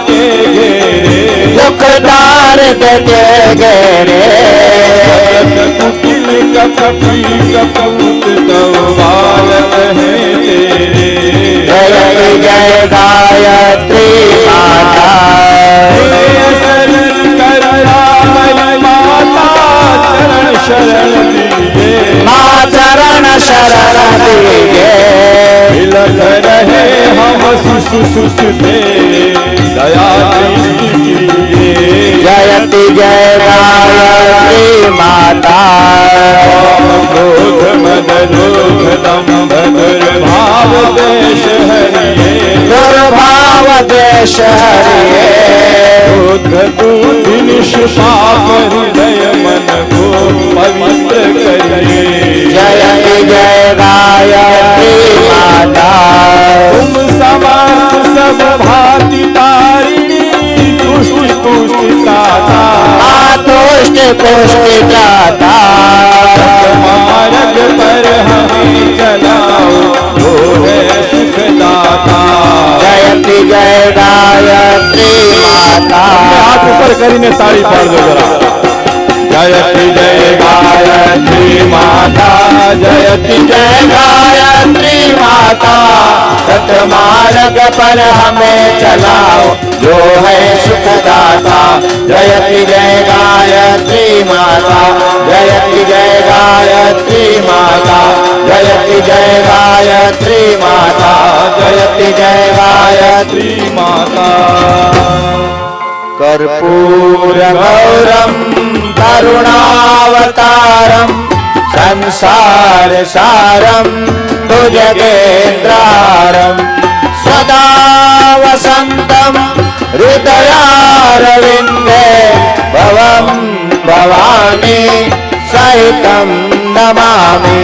के घेरे दुखदार के घेरे कुटिल कपटी कपूत तव बालक है तेरे जयति जय गायत्री माता शरण कर माता चरण शरण दीजे माँ चरण शरण दीजे मिलत रहे हम सुसुते दया दृष्टि कीजिए जयति जय गायत्री माता क्रोध मद लोभ दंभ दुर्भाव देश हरिये दुर्भाव देश हरिये क्रोध बुद्धि निष्पाप हृदय मन को पवित्र करिए जयति जय गायत्री माता तुम समर्थ सब भांति तारिणी तुष्टि तुष्टि त्राता तुष्टि पुष्टि त्राता मार्ग पर हमें चलाओ जो है सुखदाता जयति जय गायत्री माता हाथ ऊपर કરીને તાળી પાડજો જરા जयति जय गायत्री माता जयति जय गायत्री माता सतमार्ग पर हमें चलाओ जो है सुखदाता जयति जय गायत्री माता जयति जय गायत्री माता जयति जय गायत्री माता जयति जय गायत्री माता कर्पूरगौरं करुणावतारं संसार सारं भुजगेन्द्रारं सदा वसन्तं हृदयारविन्दे भवं भवानी सहितं नमामि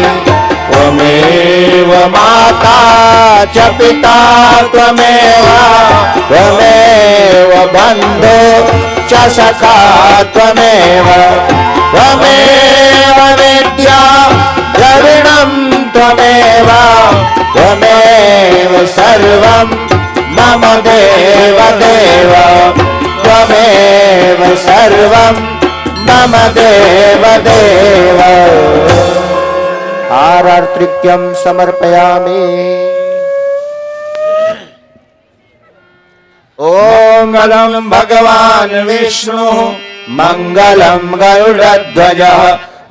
त्वमेव माता च पिता त्वमेव त्वमेव बन्धो च सखा त्वमेव त्वमेव विद्या द्रविणं त्वमेव त्वमेव सर्वं मम देव देव त्वमेव सर्वं मम देव देव आरार्तिक्यं समर्पयामि ओम मंगलम भगवान विष्णु मंगलम गरुड़ध्वज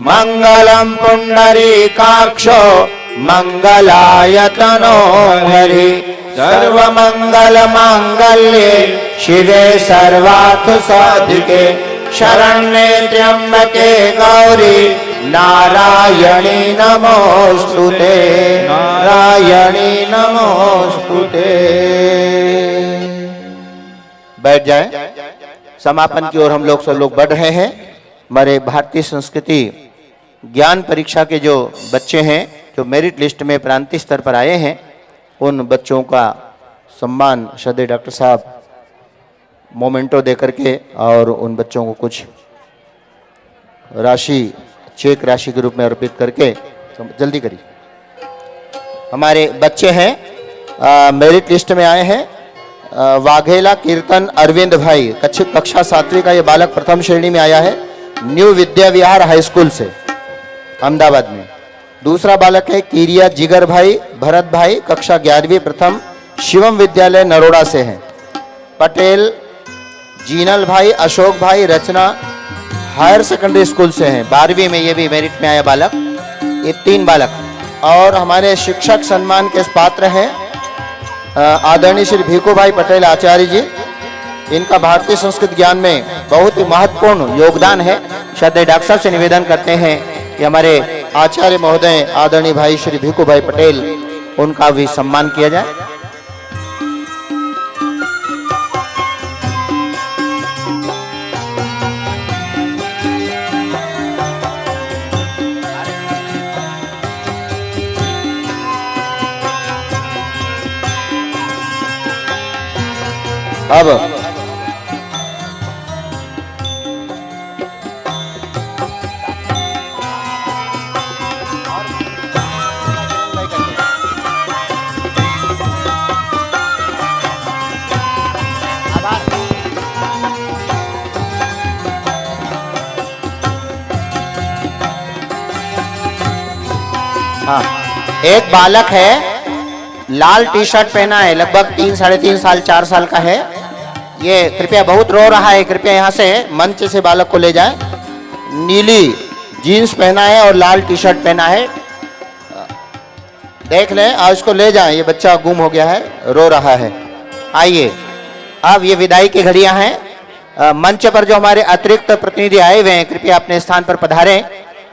मंगलम पुंडरीकाक्षो मंगलायतनो हरि सर्वमंगल मांगल्ये शिवे सर्वार्थ साधिके शरण्ये त्र्यंबके गौरी नारायणी नमोस्तुते नारायणी नमोस्तुते। बैठ जाएं। समापन की ओर हम लोग सब लोग बढ़ रहे हैं। हमारे भारतीय संस्कृति ज्ञान परीक्षा के जो बच्चे हैं जो मेरिट लिस्ट में प्रांतीय स्तर पर आए हैं उन बच्चों का सम्मान श्रद्धेय डॉक्टर साहब मोमेंटो दे करके और उन बच्चों को कुछ राशि चेक राशि के रूप में अर्पित करके जल्दी करिए। हमारे बच्चे हैं मेरिट लिस्ट में आए हैं। वाघेला कीर्तन अरविंद भाई कक्षा 7वीं का ये बालक प्रथम श्रेणी में आया है new Vidya Vihar high school से अहमदाबाद में। दूसरा बालक है कीरिया जिगर भाई भरत भाई कक्षा 11वीं प्रथम शिवम विद्यालय नरोड़ा से हैं। पटेल जीनल भाई अशोक भाई रचना हायर सेकेंडरी स्कूल से हैं 12वीं में, ये भी मेरिट में आया बालक। ये 3 बालक और हमारे शिक्षक सम्मान के पात्र हैं आदरणीय श्री भीखू भाई पटेल आचार्य जी। इनका भारतीय संस्कृत ज्ञान में बहुत ही महत्वपूर्ण योगदान है। श्रद्धेय डॉक्टर साहब से निवेदन करते हैं कि हमारे आचार्य महोदय आदरणीय भाई श्री भीखू भाई पटेल उनका भी सम्मान किया जाए। अब हाँ, एक बालक है लाल टी शर्ट पहना है, लगभग 3, 3.5 साल 4 साल का है। ये कृपया बहुत रो रहा है, कृपया यहाँ से मंच से बालक को ले जाएं। नीली जीन्स पहना है और लाल टी शर्ट पहना है, देख लें और इसको ले जाएं। ये बच्चा गुम हो गया है, रो रहा है। आइए, अब ये विदाई की घड़ियां हैं। मंच पर जो हमारे अतिरिक्त प्रतिनिधि आए हुए हैं कृपया अपने स्थान पर पधारें।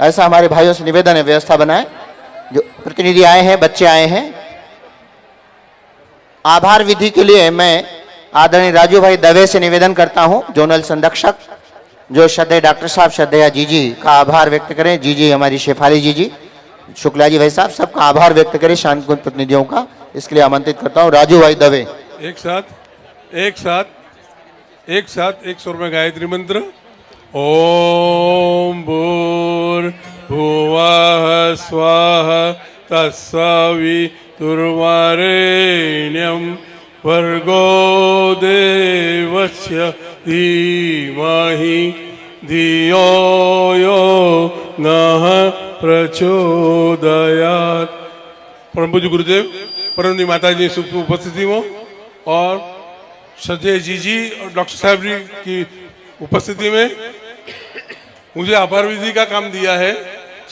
ऐसा हमारे भाइयों से निवेदन है, व्यवस्था बनाएं। जो प्रतिनिधि आए हैं, बच्चे आए हैं। आभार विधि के लिए मैं आदरणीय राजू भाई दवे से निवेदन करता हूं, जोनल संरक्षक, जो श्रद्धेय डॉक्टर साहब, श्रद्धेय जीजी का आभार व्यक्त करें। जीजी हमारी शेफाली जीजी, शुक्ला जी भाई साहब, सबका आभार व्यक्त करें शांति कुंज प्रतिनिधियों का। इसके लिए आमंत्रित करता हूं राजू भाई दवे। एक साथ एक स्वर में गायत्री मंत्र। ओम भूर्भुवः स्वाहा तत्सवितुर्वरेण्यं भर्गो देवस्य धीमहि धियो यो नः प्रचोदयात्। परम पूज्य गुरुदेव, परम दी माता जी की उपस्थिति में और श्रद्धेय जीजी और डॉक्टर साहब जी की उपस्थिति में मुझे आभार विधि का काम दिया है।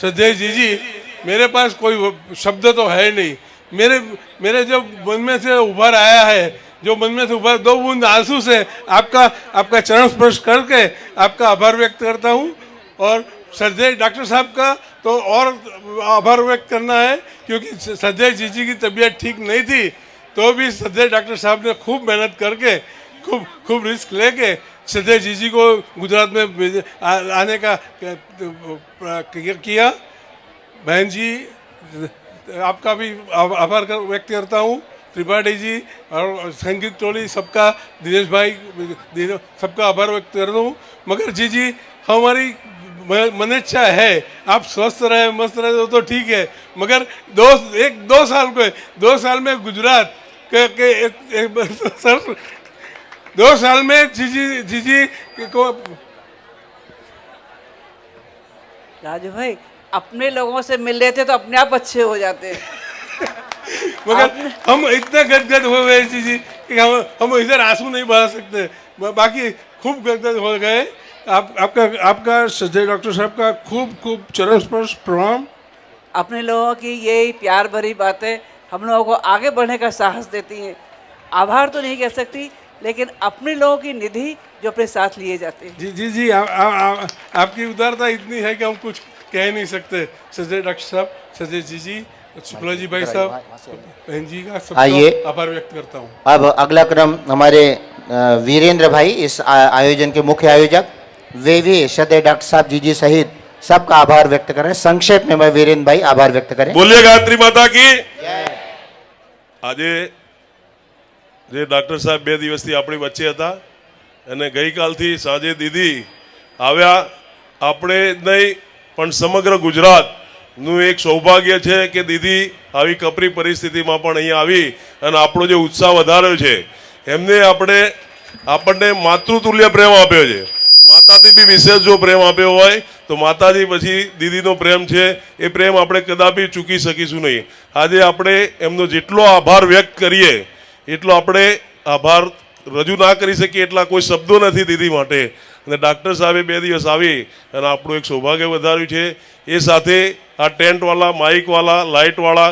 श्रद्धेय जीजी, मेरे पास कोई शब्द तो है नहीं, मेरे जो मन में से उभर आया है, जो मन में से उभर 2 बूंद आंसू से आपका चरण स्पर्श करके आपका आभार व्यक्त करता हूँ। और श्रद्धेय डॉक्टर साहब का तो और आभार व्यक्त करना है, क्योंकि श्रद्धेय जीजी की तबीयत ठीक नहीं थी, तो भी श्रद्धेय डॉक्टर साहब ने खूब मेहनत करके खूब रिस्क लेके श्रद्धेय जीजी को गुजरात में आने का किया। बहन जी, आपका भी आभार व्यक्त करता हूँ। त्रिपाठी जी और संगीत टोली सबका, दिनेश भाई सबका आभार व्यक्त करता हूँ। मगर जीजी, हमारी मन इच्छा है आप स्वस्थ रहे, मस्त रहे तो ठीक है, मगर 2 साल में गुजरात के 2 साल में जीजी को। राजू भाई, अपने लोगों से मिल लेते तो अपने आप अच्छे हो जाते। मगर हम इतने गदगद हो गए जीजी कि हम इधर आंसू नहीं बहा सकते, बाकी खूब गदगद हो गए। आपका श्रद्धेय डॉक्टर साहब का खूब चरण स्पर्श प्रणाम। अपने लोगों की यही प्यार भरी बातें हम लोगों को आगे बढ़ने का साहस देती हैं। आभार तो नहीं कह सकती, लेकिन अपने लोगों की निधि जो अपने साथ लिए जाते हैं। जी, आपकी उदारता इतनी है कि हम कुछ कह नहीं सकते। श्रद्धेय डॉक्टर साहब, श्रद्धेय जीजी, शुक्ला जी भाई साहब, बहन जी का सबका आभार व्यक्त करता हूँ। अब अगला क्रम हमारे वीरेंद्र भाई, इस आयोजन के मुख्य आयोजक, वे भी श्रद्धेय डॉक्टर साहब जीजी सहित सबका आभार व्यक्त करें। संक्षेप में मैं वीरेंद्र भाई आभार व्यक्त करें। बोलिए गायत्री माता की। આજે જે ડૉક્ટર સાહેબ 2 દિવસથી આપણી વચ્ચે હતા અને ગઈકાલથી સાંજે દીદી આવ્યા, આપણે નહીં પણ સમગ્ર ગુજરાતનું એક સૌભાગ્ય છે કે દીદી આવી કપરી પરિસ્થિતિમાં પણ અહીંયા આવી અને આપણો જે ઉત્સાહ વધાર્યો છે, એમને આપણને માતૃતુલ્ય પ્રેમ આપ્યો છે। માતાથી બી વિશેષ જો પ્રેમ આપ્યો હોય તો માતાજી પછી દીદીનો પ્રેમ છે, એ પ્રેમ આપણે કદાપી ચૂકી શકીશું નહીં। આજે આપણે એમનો જેટલો આભાર વ્યક્ત કરીએ એટલો આપણે આભાર રજૂ ના કરી શકીએ, એટલા કોઈ શબ્દો નથી દીદી માટે। અને ડૉક્ટર સાહેબે 2 દિવસ આવી અને આપણું એક સૌભાગ્ય વધાર્યું છે। એ સાથે આ ટેન્ટવાળા, માઇકવાળા, લાઇટવાળા,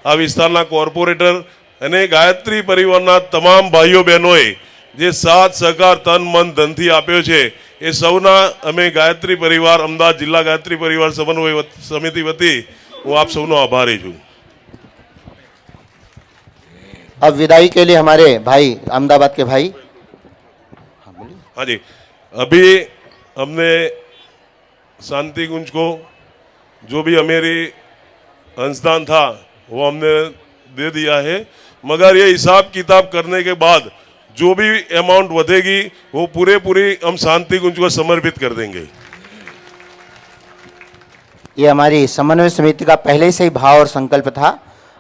આ વિસ્તારના કોર્પોરેટર અને ગાયત્રી પરિવારના તમામ ભાઈઓ બહેનોએ જે સાથ સહકાર તન મન ધનથી આપ્યો છે, એ સૌના અમે ગાયત્રી પરિવાર, અમદાવાદ જિલ્લા ગાયત્રી પરિવાર સમન્વય સમિતિ વતી હું આપ સૌનો આભારી છું। अब विदाई के लिए हमारे भाई, अहमदाबाद के भाई। हाँ जी, अभी हमने शांति कुंज को जो भी हमारी अंशदान था वो हमने दे दिया है, मगर ये हिसाब किताब करने के बाद जो भी अमाउंट વધેगी वो पूरी हम शांति कुंज को समर्पित कर देंगे। ये हमारी समन्वय समिति का पहले से ही भाव और संकल्प था।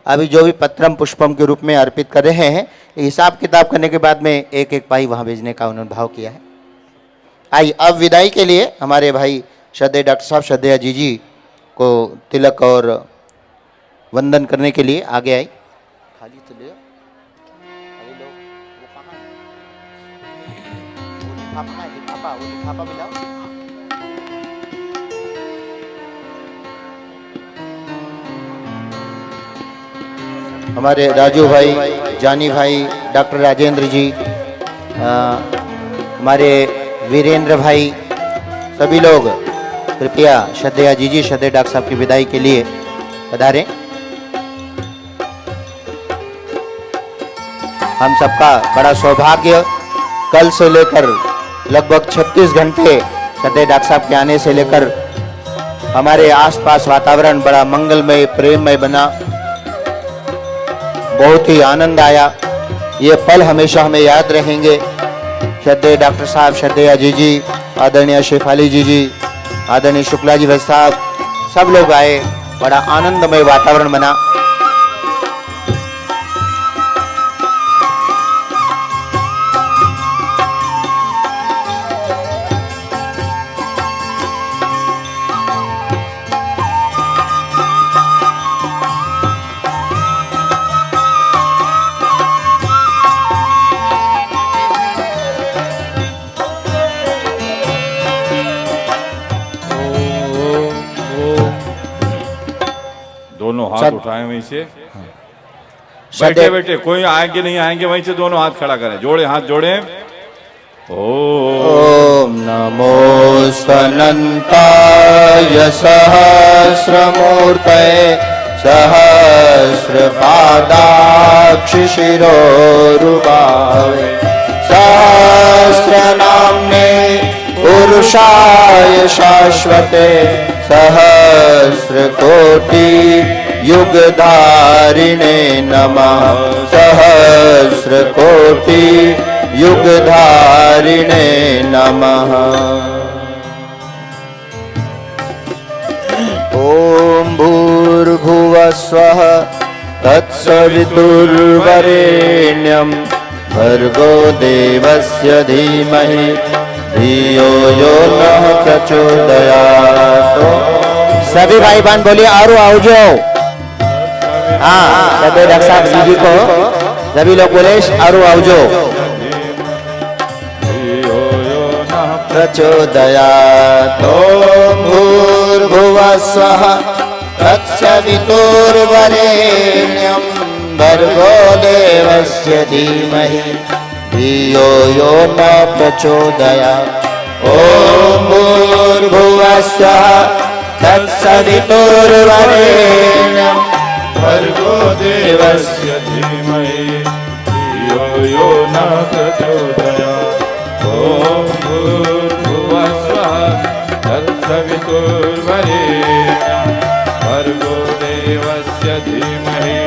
अभी जो भी पत्रम पुष्पम के रूप में अर्पित कर रहे हैं, हिसाब किताब करने के बाद में एक पाई वहाँ भेजने का उन्होंने भाव किया है। आइए अब विदाई के लिए हमारे भाई श्रद्धेय डॉक्टर साहब, श्रद्धेय जीजी को तिलक और वंदन करने के लिए आगे आई। खाली तो ले लिफाफा मिलाओ। हमारे राजू भाई, जानी भाई, डॉक्टर राजेंद्र जी, हमारे वीरेंद्र भाई, सभी लोग कृपया श्रद्धेया जीजी, श्रद्धेय डॉक्टर साहब की विदाई के लिए पधारें। हम सबका बड़ा सौभाग्य, कल से लेकर लगभग 36 घंटे श्रद्धेय डॉक्टर साहब के आने से लेकर हमारे आसपास वातावरण बड़ा मंगलमय, प्रेममय बना। बहुत ही आनंद आया। ये पल हमेशा हमें याद रहेंगे। श्रद्धेय डॉक्टर साहब, श्रद्धेया जीजी, आदरणीय शेफाली जीजी, आदरणीय शुक्ला जी भाई साहब, सब लोग आए, बड़ा आनंदमय वातावरण बना। दोनों हाथ सद- उठाए वहीं से, सदैव- बैठे बैठे, कोई आएंगे नहीं आएंगे, वहीं से दोनों हाथ खड़ा करें, जोड़े हाथ जोड़े। ओम नमोस्तनन्ताय सहस्रमूर्तये सहस्रपादाक्षिशिरोरुबावे सहस्रनाम्ने पुरुषाय शाश्वते सहस्रकोटि युगधारिणे नमः सहस्रकोटि युगधारिणे नमः। ओम भूर्भुवस्वः तत्सवितुर्वरेण्यं भर्गो देवस्य धीमहि धियो यो नः प्रचोदयात्। सभी भाई बहन बोलिए आरो आओ। हाँ, श्रद्धेय डॉक्टर साहब जी को सभी लोग बोले आरो आओ। प्रचोदयात्। ओम भूर्भुवस्वः तत्सवितुर्वरेण्यं भर्गो देवस्य धीमहि धियो यो न प्रचोदयात्। ओम भूर्भुवस्वः तत्सवितुर्वरेण्यं भर्गो देवस्य धीमहि धियो यो न प्रचोदयात्। ओम भूर्भुवस्वः तत्सवितुर्वरेण्यं भर्गो देवस्य धीमहि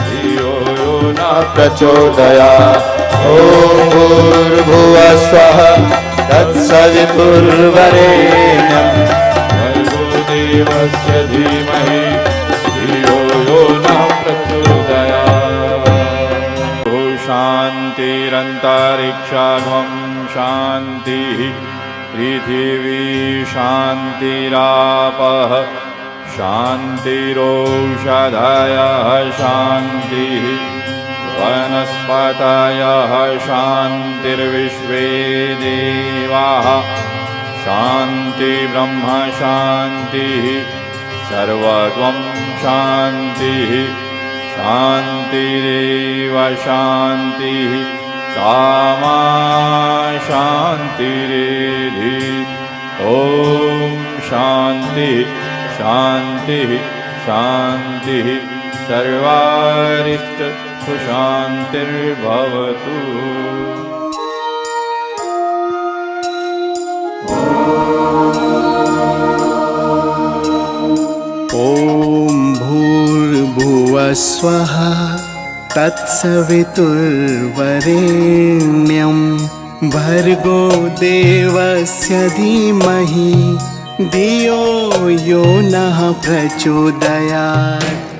धियो यो न प्रचोदयात्। ओम भूर्भुवस्वः तत्सवितुर्वरेण्यं भर्गो देवस्य धीमहि धियो यो न प्रचोदयात्। ओ शान्तिरन्तरिक्षागं शान्तिः पृथिवी शान्तिरापः शान्तिरोषधयः शान्तिः वनस्पतयः शान्तिर्विश्वे देवाः शान्ति ब्रह्म शान्तिः सर्वत्वं शान्तिः शान्तिरेव शान्तिः सामा शान्तिरेधि। ॐ शान्तिः शान्तिः शान्तिः सर्वारिष्ट सुशान्तिर्भवतु। ॐ भूर्भुवस्वः तत्सवितुर्वरेण्यं भर्गो देवस्य धीमहि धियो यो नः प्रचोदयात्।